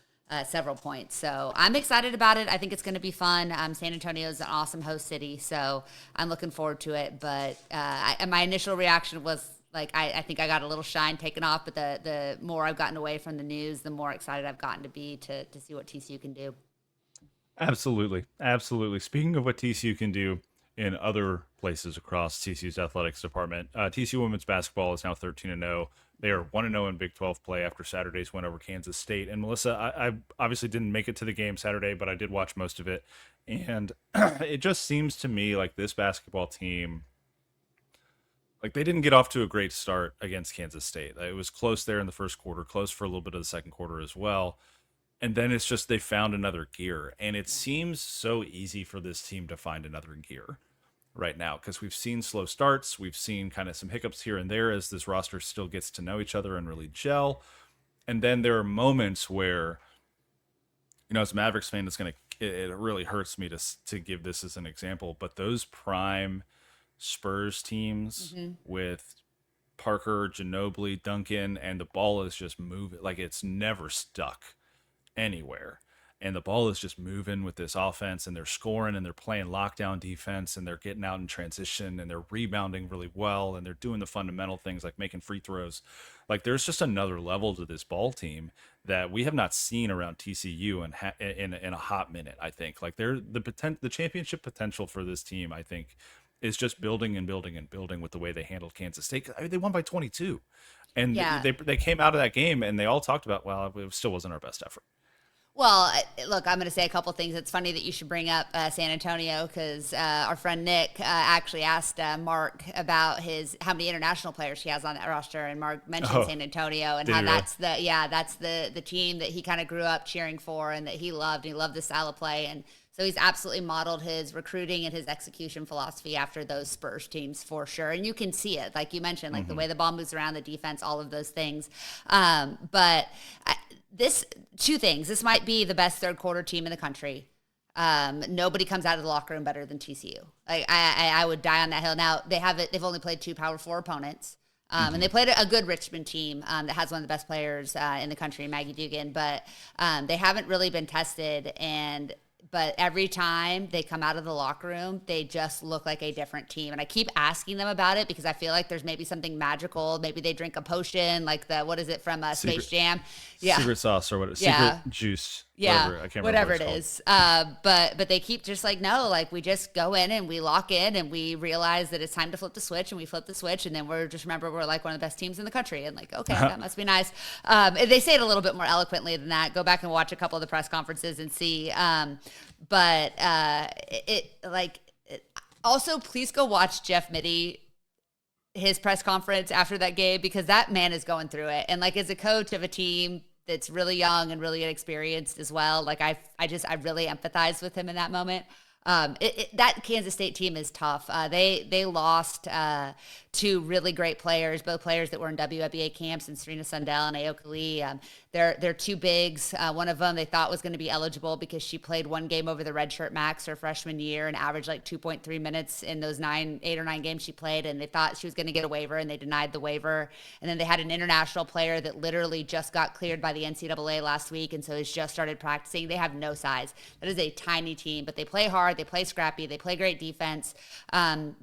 points. So I'm excited about it. I think it's going to be fun. San Antonio is an awesome host city, so I'm looking forward to it. But my initial reaction was like, I think I got a little shine taken off, but the more I've gotten away from the news, the more excited I've gotten to be to see what TCU can do. Absolutely. Speaking of what TCU can do in other places across TCU's athletics department, TCU women's basketball is now 13-0. They are 1-0 in Big 12 play after Saturday's win over Kansas State. And Melissa, I obviously didn't make it to the game Saturday, but I did watch most of it. And it just seems to me like this basketball team, like they didn't get off to a great start against Kansas State. It was close there in the first quarter, close for a little bit of the second quarter as well. And then it's just they found another gear. And it seems so easy for this team to find another gear right now, because we've seen slow starts, we've seen kind of some hiccups here and there as this roster still gets to know each other and really gel. And then there are moments where, as a Mavericks fan, it really hurts me to give this as an example, but those prime Spurs teams with Parker, Ginobili, Duncan, and the ball is just moving, like it's never stuck anywhere. And the ball is just moving with this offense, and they're scoring, and they're playing lockdown defense, and they're getting out in transition, and they're rebounding really well, and they're doing the fundamental things like making free throws. Like there's just another level to this ball team that we have not seen around TCU in a hot minute. I think like the championship potential for this team, I think, is just building and building and building with the way they handled Kansas State. I mean, they won by 22, and they came out of that game, and they all talked about, well, it still wasn't our best effort. Well, look, I'm going to say a couple things. It's funny that you should bring up San Antonio, because our friend Nick actually asked Mark about how many international players he has on that roster, and Mark mentioned San Antonio and how that's the team that he kind of grew up cheering for and that he loved. He loved the style of play, and so he's absolutely modeled his recruiting and his execution philosophy after those Spurs teams for sure. And you can see it, like you mentioned, like the way the ball moves around, the defense, all of those things. Two things. This might be the best third quarter team in the country. Nobody comes out of the locker room better than TCU. I would die on that hill. Now they've only played 2 Power 4 opponents. And they played a good Richmond team that has one of the best players in the country, Maggie Dugan, but they haven't really been tested. But every time they come out of the locker room, they just look like a different team. And I keep asking them about it because I feel like there's maybe something magical. Maybe they drink a potion, like what is it from Space Jam? Yeah. Secret sauce or what? Secret juice. Yeah. Whatever. I can't whatever remember it is. But they keep just like, no, like we just go in and we lock in and we realize that it's time to flip the switch, and we flip the switch, and then we're like one of the best teams in the country. And like, okay, that must be nice. They say it a little bit more eloquently than that. Go back and watch a couple of the press conferences and see. Also, please go watch Jeff Mittie, his press conference after that game, because that man is going through it. And like as a coach of a team that's really young and really inexperienced as well, like I really empathize with him in that moment. That Kansas State team is tough. They lost 2 really great players, both players that were in WNBA camps, and Serena Sundell and Aoka Lee. They're 2 bigs. One of them they thought was going to be eligible because she played 1 game over the redshirt max her freshman year and averaged like 2.3 minutes in those 8 or 9 games she played, and they thought she was going to get a waiver, and they denied the waiver. And then they had an international player that literally just got cleared by the NCAA last week, and so has just started practicing. They have no size. That is a tiny team, but they play hard, they play scrappy, they play great defense.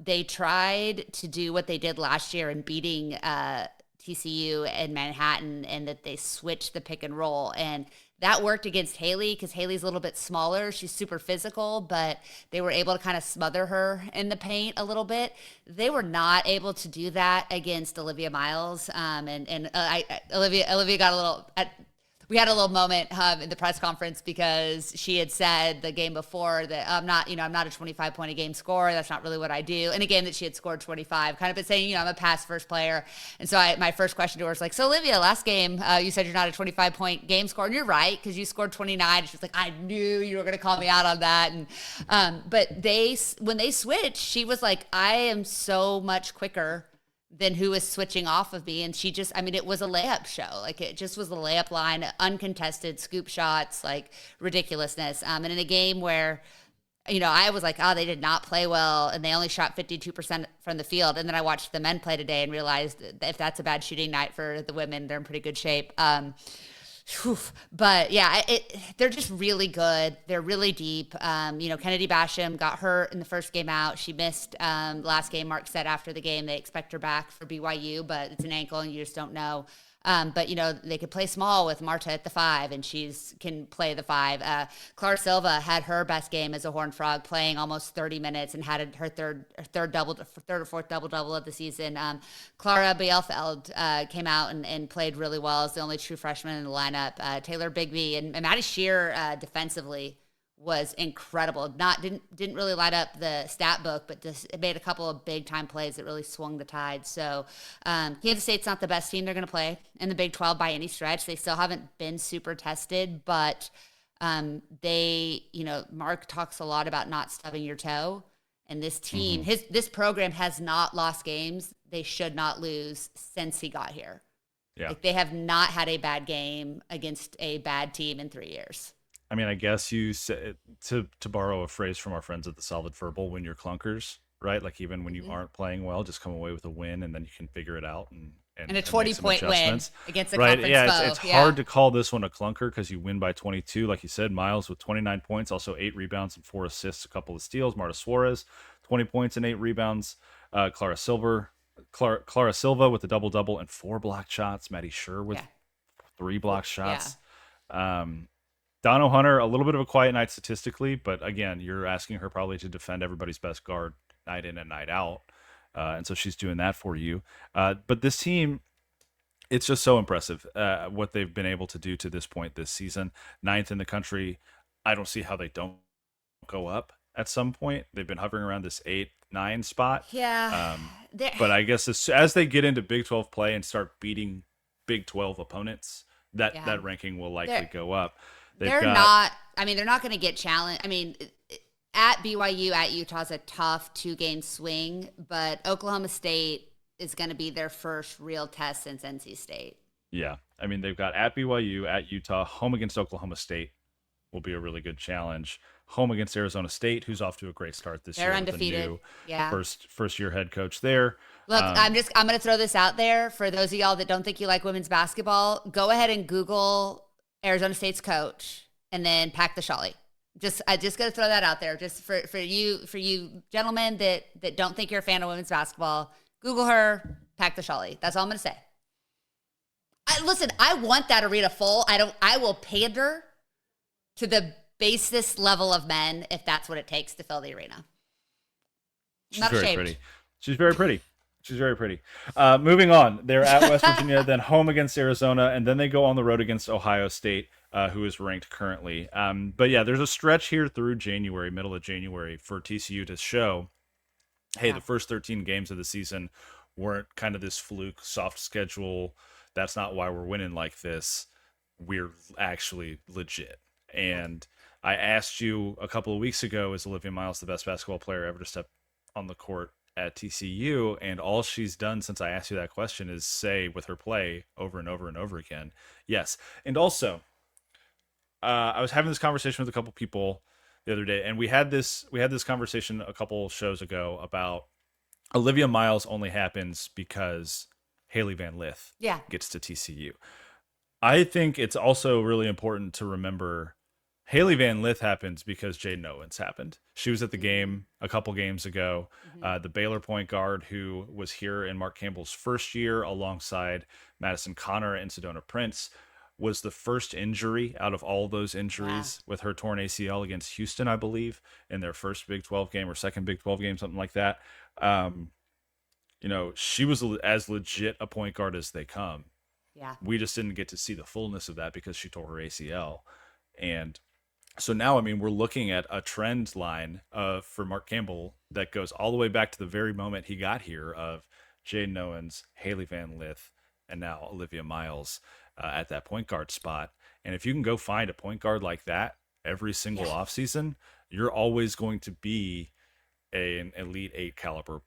They tried to do what they did last year in beating TCU in Manhattan, and that they switched the pick and roll, and that worked against Haley because Haley's a little bit smaller. She's super physical, but they were able to kind of smother her in the paint a little bit. They were not able to do that against Olivia Miles, and Olivia got a little. We had a little moment in the press conference because she had said the game before that I'm not a 25 point a game scorer. That's not really what I do. In a game that she had scored 25, kind of been saying, I'm a pass first player. And so my first question to her was like, so Olivia, last game, you said you're not a 25 point game scorer. And you're right, because you scored 29. And she was like, I knew you were going to call me out on that. And, but when they switched, she was like, I am so much quicker than who was switching off of me. And she just, it was a layup show. Like, it just was the layup line, uncontested scoop shots, like ridiculousness. And in a game where, I was like, oh, they did not play well, and they only shot 52% from the field. And then I watched the men play today and realized that if that's a bad shooting night for the women, they're in pretty good shape. But yeah, they're just really good. They're really deep. Kennedy Basham got hurt in the first game out. She missed last game. Mark said after the game they expect her back for BYU, but it's an ankle and you just don't know. But they could play small with Marta at the 5, and can play the 5. Clara Silva had her best game as a Horned Frog, playing almost 30 minutes and had her third or fourth double of the season. Clara Bielfeld came out and played really well as the only true freshman in the lineup. Taylor Bigby and Maddie Shear defensively was incredible. Didn't really light up the stat book, but just made a couple of big time plays that really swung the tide. So Kansas State's not the best team they're going to play in the Big 12 by any stretch. They still haven't been super tested, but Mark talks a lot about not stubbing your toe. And this team, this program has not lost games they should not lose since he got here. Yeah. Like, they have not had a bad game against a bad team in 3 years. I guess you said, to borrow a phrase from our friends at the Solid Verbal, when you're clunkers, right? Like, even when you aren't playing well, just come away with a win, and then you can figure it out and a 20-point win against a right? conference Yeah, foe. it's hard to call this one a clunker because you win by 22, like you said. Miles with 29 points, also 8 rebounds and 4 assists, a couple of steals. Marta Suarez, 20 points and 8 rebounds. Clara Silva with a double and 4 blocked shots. Maddie Shear with 3 blocked shots. Yeah. Dono Hunter, a little bit of a quiet night statistically, but again, you're asking her probably to defend everybody's best guard night in and night out. And so she's doing that for you. But this team, it's just so impressive what they've been able to do to this point this season. 9th in the country. I don't see how they don't go up at some point. They've been hovering around this 8-9 spot. Yeah. But I guess as they get into Big 12 play and start beating Big 12 opponents, that ranking will likely go up. They're not going to get challenged. At BYU, at Utah is a tough 2-game swing, but Oklahoma State is going to be their first real test since NC State. Yeah. They've got at BYU, at Utah, home against Oklahoma State will be a really good challenge. Home against Arizona State, who's off to a great start this year. They're undefeated. With a new first year head coach there. Look, I'm going to throw this out there for those of y'all that don't think you like women's basketball. Go ahead and Google Arizona State's coach, and then pack the Shawley. I just got to throw that out there, just for you gentlemen that don't think you're a fan of women's basketball. Google her, pack the Shawley. That's all I'm going to say. Listen, I want that arena full. I will pander to the basest level of men if that's what it takes to fill the arena. She's very pretty. She's very pretty. She's very pretty. Moving on, they're at West Virginia, then home against Arizona, and then they go on the road against Ohio State, who is ranked currently. But yeah, there's a stretch here through January, middle of January, for TCU to show, hey, the first 13 games of the season weren't kind of this fluke, soft schedule. That's not why we're winning like this. We're actually legit. And I asked you a couple of weeks ago, is Olivia Miles the best basketball player ever to step on the court at TCU? And all she's done since I asked you that question is say with her play over and over and over again, yes. And also, I was having this conversation with a couple people the other day, and we had this conversation a couple shows ago about Olivia Miles only happens because Haley Van Lith gets to TCU. I think it's also really important to remember Haley Van Lith happens because Jaden Owens happened. She was at the game a couple games ago. The Baylor point guard who was here in Mark Campbell's first year alongside Madison Connor and Sedona Prince was the first injury out of all those injuries with her torn ACL against Houston, I believe, in their first Big 12 game or second Big 12 game, something like that. She was as legit a point guard as they come. Yeah. We just didn't get to see the fullness of that because she tore her ACL. And so now, I mean, we're looking at a trend line for Mark Campbell that goes all the way back to the very moment he got here of Jaden Owens, Haley Van Lith, and now Olivia Miles at that point guard spot. And if you can go find a point guard like that every single offseason, you're always going to be an Elite Eight caliber,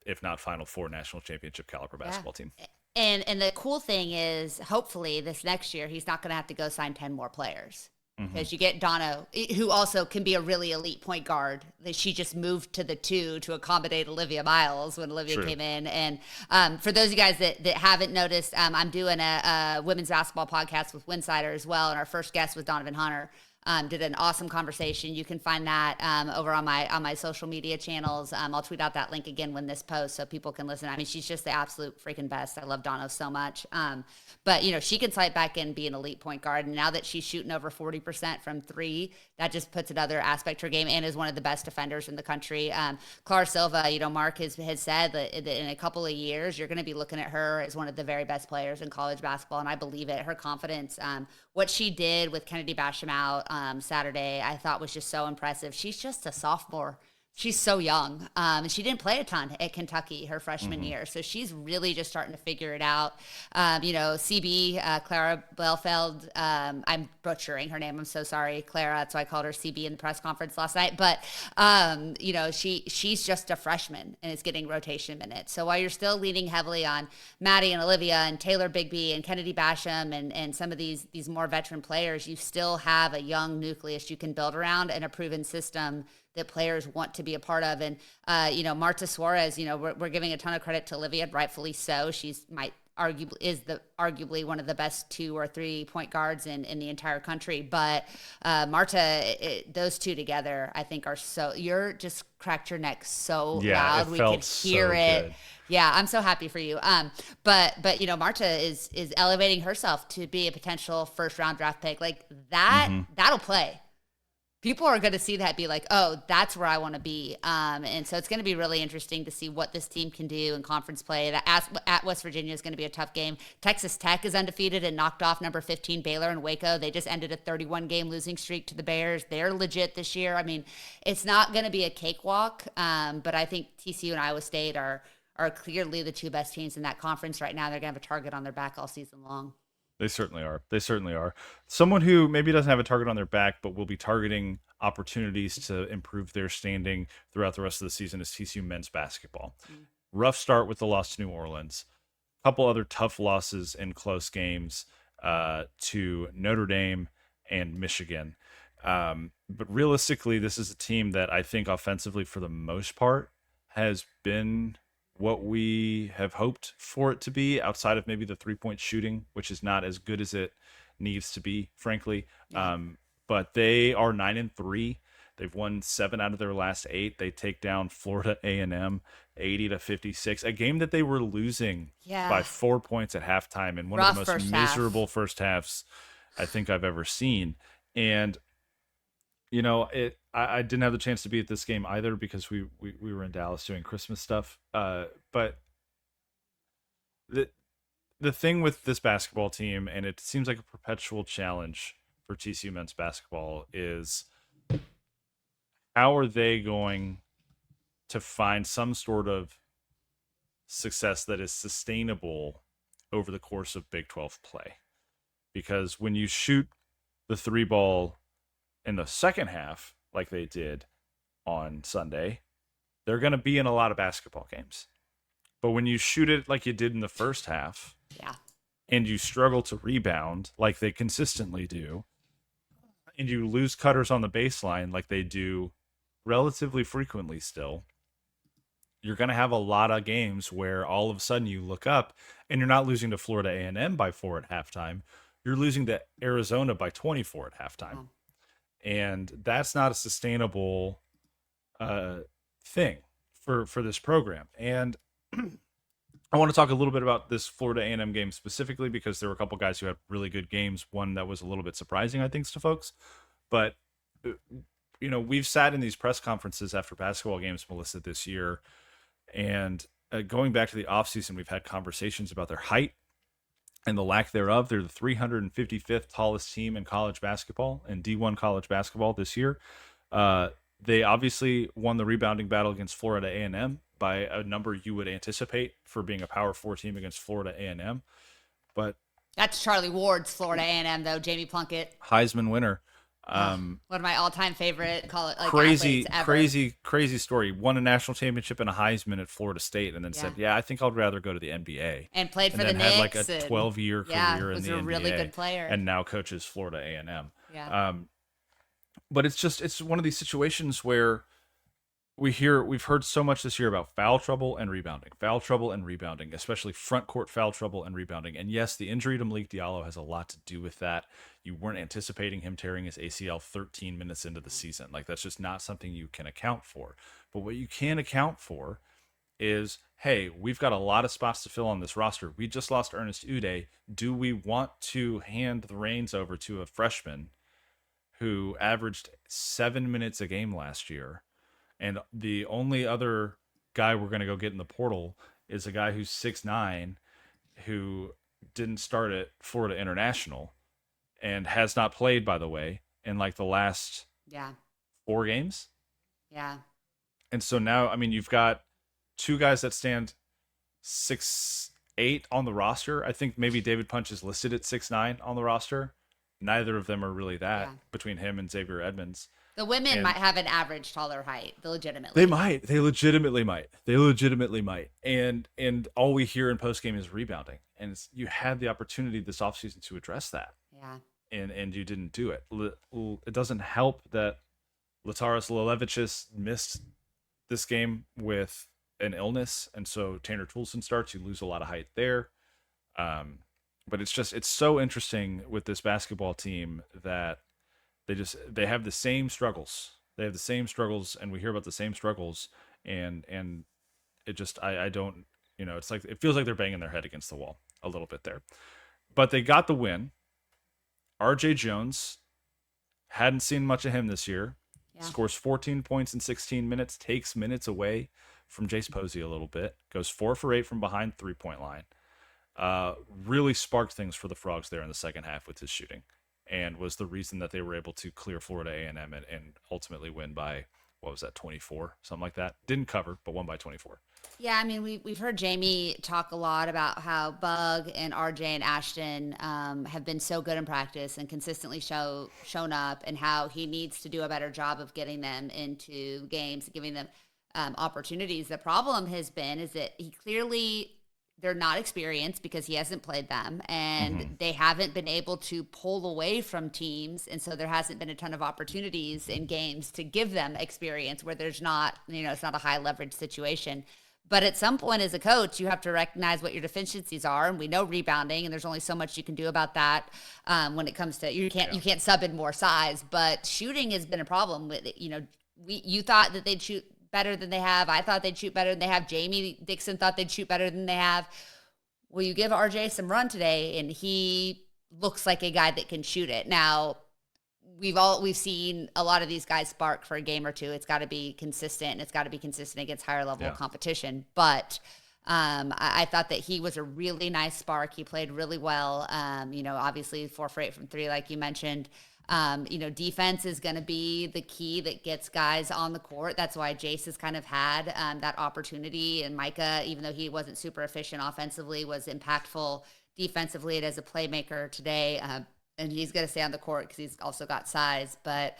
if not Final Four national championship caliber basketball team. And the cool thing is, hopefully this next year, he's not going to have to go sign 10 more players. Because you get Donna, who also can be a really elite point guard. That she just moved to the 2 to accommodate Olivia Miles when Olivia came in. And for those of you guys that haven't noticed, I'm doing a women's basketball podcast with Winsider as well. And our first guest was Donovan Hunter. Did an awesome conversation. You can find that over on my social media channels. I'll tweet out that link again when this posts so people can listen. I mean, she's just the absolute freaking best. I love Donna so much. But, she can slide back in and be an elite point guard. And now that she's shooting over 40% from 3, that just puts another aspect to her game and is one of the best defenders in the country. Clara Silva, Mark has said that in a couple of years, you're going to be looking at her as one of the very best players in college basketball. And I believe it. Her confidence, what she did with Kennedy Basham out Saturday, I thought was just so impressive. She's just a sophomore. She's so young. And she didn't play a ton at Kentucky her freshman year. So she's really just starting to figure it out. CB, Clara Belfeld, I'm butchering her name. I'm so sorry, Clara. That's why I called her CB in the press conference last night. But, she's just a freshman and is getting rotation minutes. So while you're still leaning heavily on Maddie and Olivia and Taylor Bigby and Kennedy Basham and some of these more veteran players, you still have a young nucleus you can build around and a proven system that players want to be a part of. And, Marta Suarez, we're giving a ton of credit to Olivia, rightfully so. Arguably one of the best 2 or 3 point guards in the entire country. But Marta, those two together, I think are so, you're just cracked your neck so loud. We could hear it. Good. Yeah, I'm so happy for you. But Marta is elevating herself to be a potential first round draft pick. Like that, that'll play. People are going to see that, be like, oh, that's where I want to be. And so it's going to be really interesting to see what this team can do in conference play. That at West Virginia is going to be a tough game. Texas Tech is undefeated and knocked off number 15 Baylor and Waco. They just ended a 31-game losing streak to the Bears. They're legit this year. I mean, it's not going to be a cakewalk, but I think TCU and Iowa State are clearly the 2 best teams in that conference right now. They're going to have a target on their back all season long. They certainly are. They certainly are. Someone who maybe doesn't have a target on their back, but will be targeting opportunities to improve their standing throughout the rest of the season is TCU men's basketball. Rough start with the loss to New Orleans. A couple other tough losses in close games to Notre Dame and Michigan. But realistically, this is a team that I think offensively, for the most part, has been what we have hoped for it to be, outside of maybe the 3-point shooting, which is not as good as it needs to be, frankly. But they are 9-3. They've won 7 out of their last 8. They take down Florida A&M 80-56, a game that they were losing by 4 points at halftime, in one of the most miserable first halves I think I've ever seen. And I didn't have the chance to be at this game either because we were in Dallas doing Christmas stuff. But the thing with this basketball team, and it seems like a perpetual challenge for TCU men's basketball, is how are they going to find some sort of success that is sustainable over the course of Big 12 play? Because when you shoot the 3 ball in the second half, like they did on Sunday, they're going to be in a lot of basketball games. But when you shoot it like you did in the first half, and you struggle to rebound like they consistently do, and you lose cutters on the baseline like they do relatively frequently still, you're going to have a lot of games where all of a sudden you look up and you're not losing to Florida A&M by 4 at halftime. You're losing to Arizona by 24 at halftime. And that's not a sustainable thing for this program. And I want to talk a little bit about this Florida A&M game specifically because there were a couple guys who had really good games. One that was a little bit surprising, I think, to folks. But, we've sat in these press conferences after basketball games, Melissa, this year. And going back to the offseason, we've had conversations about their height and the lack thereof. They're the 355th tallest team in college basketball and D1 college basketball this year. They obviously won the rebounding battle against Florida A&M by a number you would anticipate for being a Power 4 team against Florida A&M. But That's Charlie Ward's Florida A&M, though. Jamie Plunkett, Heisman winner. one of my all-time favorite Crazy, athletes ever. crazy story. Won a national championship and a Heisman at Florida State, and then said, "Yeah, I think I'd rather go to the NBA." And played for and the then Knicks. had like a 12-year career in was the a NBA. really good player. And now coaches Florida A&M. Yeah. But it's one of these situations where we've heard so much this year about foul trouble and rebounding, especially front court foul trouble and rebounding. And yes, the injury to Malik Diallo has a lot to do with that. You weren't anticipating him tearing his ACL 13 minutes into the season. Like, that's just not something you can account for. But what you can account for is, hey, we've got a lot of spots to fill on this roster. We just lost Ernest Uday. Do we want to hand the reins over to a freshman who averaged 7 minutes a game last year? And the only other guy we're going to go get in the portal is a guy who's 6'9", who didn't start at Florida International and has not played, by the way, in like the last 4 games. Yeah. And so now, I mean, you've got 2 guys that stand 6'8" on the roster. I think maybe David Punch is listed at 6'9" on the roster. Neither of them are really that between him and Xavier Edmonds. The women might have an average taller height. They legitimately. They might. They legitimately might. And all we hear in postgame is rebounding. And you had the opportunity this offseason to address that. Yeah. And you didn't do it. It doesn't help that Lataras Lelevicius missed this game with an illness. And so Tanner Toulson starts. You lose a lot of height there. But it's so interesting with this basketball team that they have the same struggles. And we hear about the same struggles, and it just I don't, it's like it feels like they're banging their head against the wall a little bit there. But they got the win. RJ Jones, hadn't seen much of him this year. Yeah. Scores 14 points in 16 minutes, takes minutes away from Jace Posey a little bit, goes 4 for 8 from behind 3-point line. Really sparked things for the Frogs there in the second half with his shooting, and was the reason that they were able to clear Florida A&M and ultimately win by, 24, something like that. Didn't cover, but won by 24. Yeah, I mean, we've heard Jamie talk a lot about how Bug and RJ and Ashton have been so good in practice and consistently shown up, and how he needs to do a better job of getting them into games, giving them opportunities. The problem has been is that they're not experienced because he hasn't played them, and they haven't been able to pull away from teams. And so there hasn't been a ton of opportunities in games to give them experience where there's not, it's not a high leverage situation. But at some point as a coach, you have to recognize what your deficiencies are. And we know rebounding, and there's only so much you can do about that when it comes to, you can't sub in more size, but shooting has been a problem with it. You thought that they'd shoot better than they have. I thought they'd shoot better than they have. Jamie Dixon thought they'd shoot better than they have. Well, you give RJ some run today, and he looks like a guy that can shoot it. Now, we've seen a lot of these guys spark for a game or two. It's got to be consistent, and it's got to be consistent against higher level competition. But I thought that he was a really nice spark. He played really well. Obviously 4 for 8 from 3, like you mentioned. Defense is going to be the key that gets guys on the court. That's why Jace has kind of had that opportunity. And Micah, even though he wasn't super efficient offensively, was impactful defensively as a playmaker today. And he's going to stay on the court because he's also got size. But,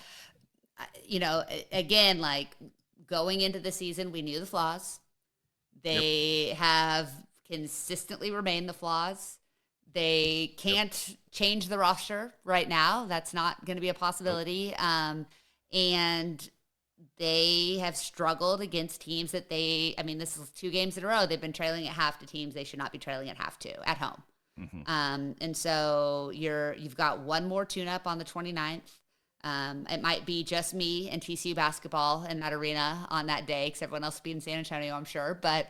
again, like going into the season, we knew the flaws. They have consistently remained the flaws. They can't change the roster right now. That's not going to be a possibility. And they have struggled against teams that this is 2 games in a row. They've been trailing at half to teams they should not be trailing at half to at home. And so you've got one more tune-up on the 29th. It might be just me and TCU basketball in that arena on that day, because everyone else will be in San Antonio, I'm sure. But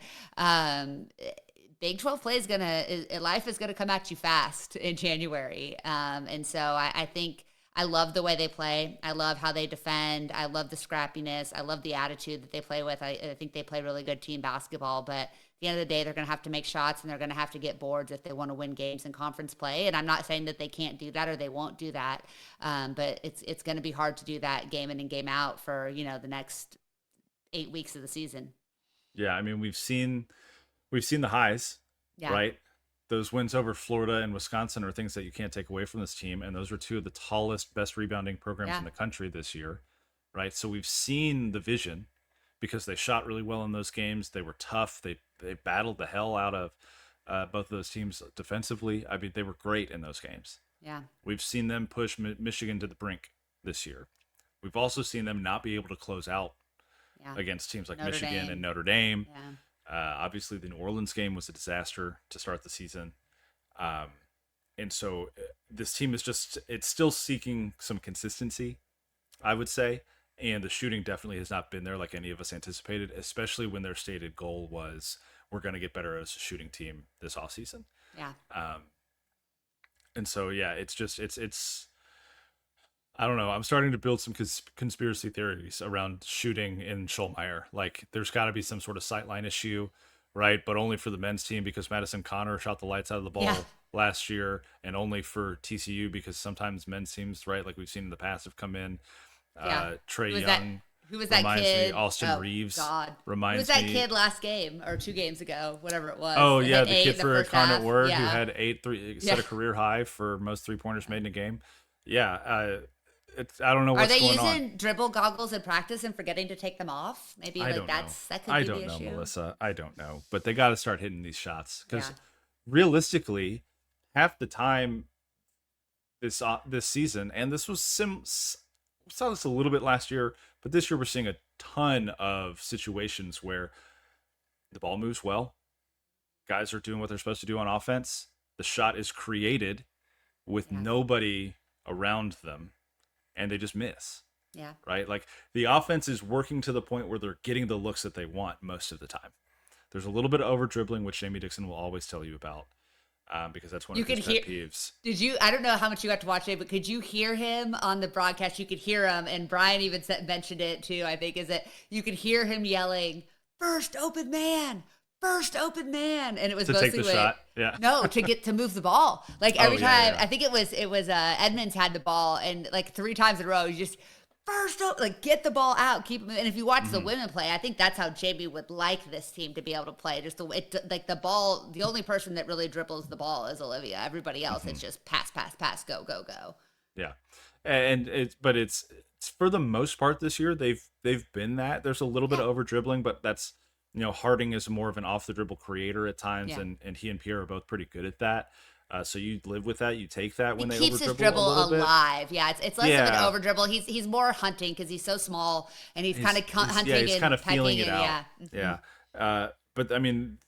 Big 12 play life is gonna come at you fast in January, and so I think I love the way they play. I love how they defend. I love the scrappiness. I love the attitude that they play with. I think they play really good team basketball, but at the end of the day, they're going to have to make shots and they're going to have to get boards if they want to win games in conference play. And I'm not saying that they can't do that or they won't do that, but it's going to be hard to do that game in and game out for, the next 8 weeks of the season. Yeah, I mean, we've seen the highs, right? Those wins over Florida and Wisconsin are things that you can't take away from this team. And those are two of the tallest, best rebounding programs in the country this year, right? So we've seen the vision because they shot really well in those games. They were tough. They battled the hell out of both of those teams defensively. I mean, they were great in those games. Yeah. We've seen them push Michigan to the brink this year. We've also seen them not be able to close out against teams like Michigan and Notre Dame. Yeah. Obviously, the New Orleans game was a disaster to start the season. And so this team is it's still seeking some consistency, I would say. And the shooting definitely has not been there like any of us anticipated, especially when their stated goal was we're going to get better as a shooting team this offseason. Yeah. And so, it's I don't know. I'm starting to build some conspiracy theories around shooting in Schulmeyer. Like, there's got to be some sort of sightline issue, right? But only for the men's team because Madison Connor shot the lights out of the ball last year, and only for TCU because sometimes men's teams, right, like we've seen in the past, have come in. Trey Young. Who was that kid? Austin Reeves. God. Reminds Who was that me. kid last game or 2 games ago, whatever it was? Oh, yeah, the kid for Incarnate half. Word who had 8 set a career high for most 3-pointers made in a game. Yeah, I don't know what's going on. Are they using dribble goggles in practice and forgetting to take them off? Maybe that could be the issue. I don't know, Melissa. I don't know. But they got to start hitting these shots because realistically, half the time this season, and this was we saw this a little bit last year, but this year we're seeing a ton of situations where the ball moves well, guys are doing what they're supposed to do on offense, the shot is created with nobody around them, and they just miss. Yeah. Right? Like, the offense is working to the point where they're getting the looks that they want most of the time. There's a little bit of over dribbling, which Jamie Dixon will always tell you about. Because that's one of his pet peeves. I don't know how much you got to watch it, but could you hear him on the broadcast? You could hear him, and Brian even mentioned it too, I think, is that you could hear him yelling, first open man. And it was to mostly take the shot. Yeah. No, to move the ball. Like every time, I think it was Edmonds had the ball, and like 3 times in a row, you just get the ball out, keep them. And if you watch the women play, I think that's how Jamie would like this team to be able to play. Just like the ball, the only person that really dribbles the ball is Olivia. Everybody else, it's just pass, go. Yeah, and it's for the most part this year they've been that. There's a little bit of over dribbling, but that's Harding is more of an off the dribble creator at times, and he and Pierre are both pretty good at that. So you live with that, you take that when they over dribble. He keeps his dribble alive. Yeah, it's less of an over dribble. He's more hunting because he's so small and he's kind of hunting. Yeah, he's kind of feeling it out. Yeah. But I mean,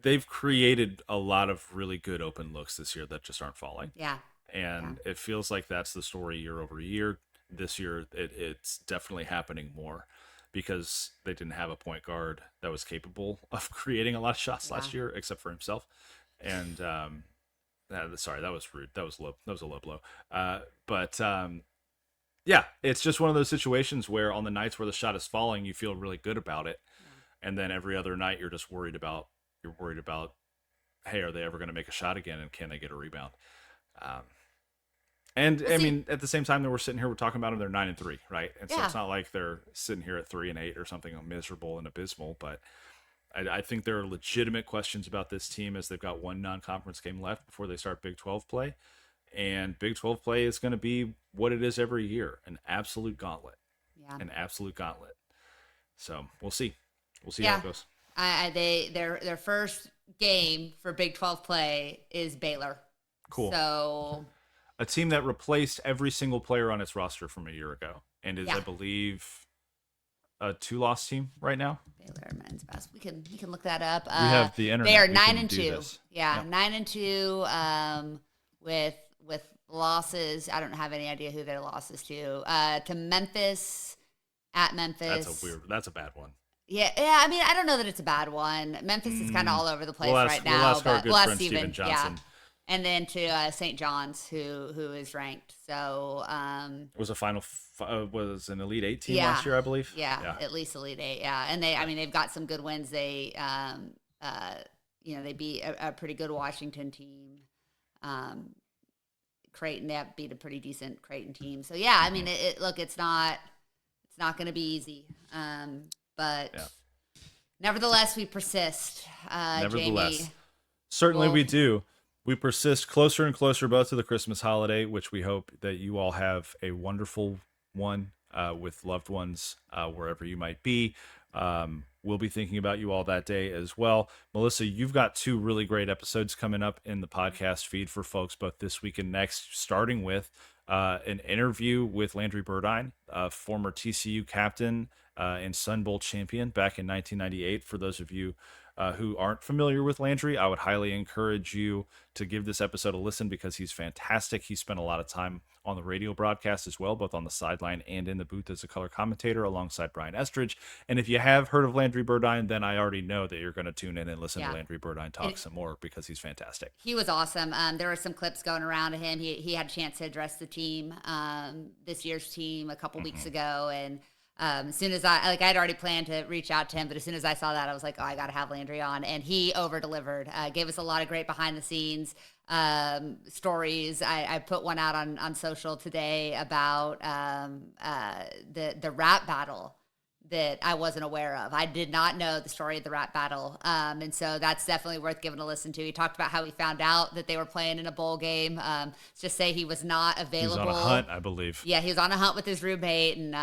they've created a lot of really good open looks this year that just aren't falling. Yeah. And it feels like that's the story year over year. This year, it's definitely happening more because they didn't have a point guard that was capable of creating a lot of shots last year, except for himself. And sorry, that was rude. That was low. That was a low blow. It's just one of those situations where on the nights where the shot is falling, you feel really good about it, and then every other night you're just worried about. Hey, are they ever going to make a shot again, and can they get a rebound? I mean, at the same time that we're sitting here, we're talking about them. They're 9-3, right? And so it's not like they're sitting here at 3-8 or something miserable and abysmal, but I think there are legitimate questions about this team as they've got one non-conference game left before they start Big 12 play. And Big 12 play is going to be what it is every year, an absolute gauntlet. Yeah. An absolute gauntlet. So we'll see. We'll see how it goes. Their first game for Big 12 play is Baylor. Cool. So a team that replaced every single player on its roster from a year ago and is, I believe, a 2-loss team right now. Baylor men's basketball. We can look that up. We have the internet. They are 9-2. Yeah, 9-2. With losses. I don't have any idea who their losses to Memphis, at Memphis. That's a bad one. Yeah. I mean, I don't know that it's a bad one. Memphis is kind of all over the place right now. We'll ask our good friend Steven Johnson. Yeah. and then to St. John's, who is ranked. So Was a was an Elite Eight team yeah, last year, I believe. yeah, at least Elite Eight. Yeah, and I mean, they've got some good wins. They they beat a pretty good Washington team. Creighton, they have beat a pretty decent Creighton team. So yeah, I mean, look, it's not going to be easy, but nevertheless, we persist. Nevertheless, Jamie, certainly we do. We persist closer and closer both to the Christmas holiday, which we hope that you all have a wonderful one with loved ones wherever you might be. We'll be thinking about you all that day as well. Melissa, you've got 2 really great episodes coming up in the podcast feed for folks both this week and next, starting with an interview with Landry Burdine, former TCU captain and Sun Bowl champion back in 1998. For those of you who aren't familiar with Landry, I would highly encourage you to give this episode a listen because he's fantastic. He spent a lot of time on the radio broadcast as well, both on the sideline and in the booth as a color commentator alongside Brian Estridge. And if you have heard of Landry Burdine, then I already know that you're going to tune in and listen to Landry Burdine talk some more because he's fantastic. He was awesome. There were some clips going around of him. He had a chance to address the team, this year's team, a couple weeks ago, and as soon as I'd already planned to reach out to him, but as soon as I saw that, I was like, oh, I got to have Landry on. And he over-delivered, gave us a lot of great behind-the-scenes stories. I put one out on social today about the rap battle that I wasn't aware of. I did not know the story of the rap battle. And so that's definitely worth giving a listen to. He talked about how he found out that they were playing in a bowl game. Just say he was not available. He was on a hunt, I believe. Yeah, he was on a hunt with his roommate and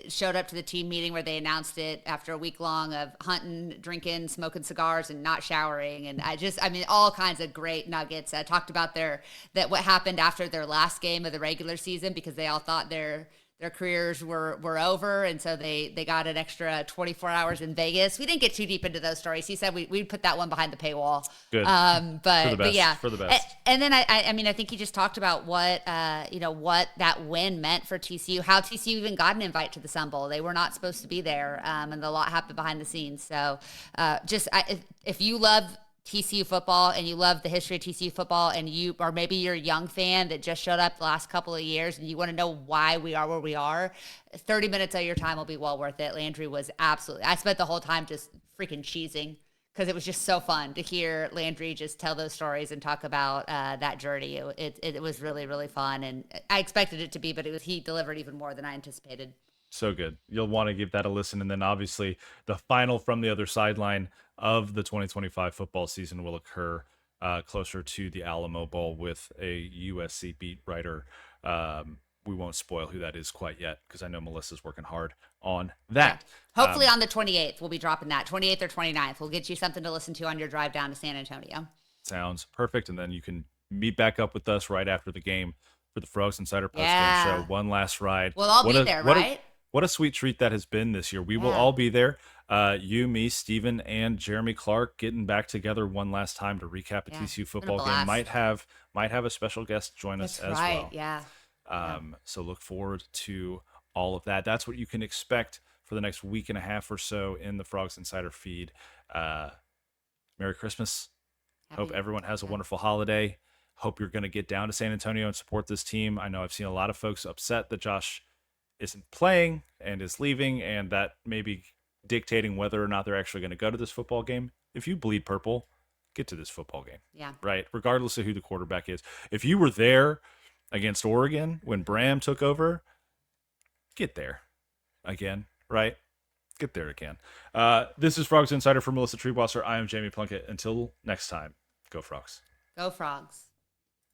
showed up to the team meeting where they announced it after a week long of hunting, drinking, smoking cigars, and not showering. And all kinds of great nuggets. Talked about what happened after their last game of the regular season because they all thought their careers were over, and so they got an extra 24 hours in Vegas. We didn't get too deep into those stories. He said we'd put that one behind the paywall. Good. But yeah, for the best. And then I think he just talked about what that win meant for TCU, how TCU even got an invite to the Sun Bowl. They were not supposed to be there, and a lot happened behind the scenes. So if you love TCU football and you love the history of TCU football and or maybe you're a young fan that just showed up the last couple of years and you want to know why we are where we are, 30 minutes of your time will be well worth it. Landry was I spent the whole time just freaking cheesing because it was just so fun to hear Landry just tell those stories and talk about that journey. It was really, really fun, and I expected it to be, but he delivered even more than I anticipated. So good. You'll want to give that a listen. And then obviously the final from the other sideline of the 2025 football season will occur closer to the Alamo Bowl with a USC beat writer. We won't spoil who that is quite yet because I know Melissa's working hard on that. Yeah. Hopefully on the 28th, we'll be dropping that. 28th or 29th. We'll get you something to listen to on your drive down to San Antonio. Sounds perfect. And then you can meet back up with us right after the game for the Frogs Insider postgame show. One last ride. We'll all be there, right? What a sweet treat that has been this year. We will all be there. You, me, Steven, and Jeremy Clark getting back together one last time to recap a TCU football game. Might have a special guest join us as well. Yeah. So look forward to all of that. That's what you can expect for the next week and a half or so in the Frogs Insider feed. Merry Christmas. Hope everyone has a wonderful holiday. Hope you're going to get down to San Antonio and support this team. I know I've seen a lot of folks upset that Josh isn't playing and is leaving, and that may be dictating whether or not they're actually going to go to this football game. If you bleed purple, get to this football game. Yeah. Right? Regardless of who the quarterback is. If you were there against Oregon when Bram took over, get there again, right? Get there again. This is Frogs Insider for Melissa Treebwasser. I am Jamie Plunkett. Until next time, go Frogs. Go Frogs.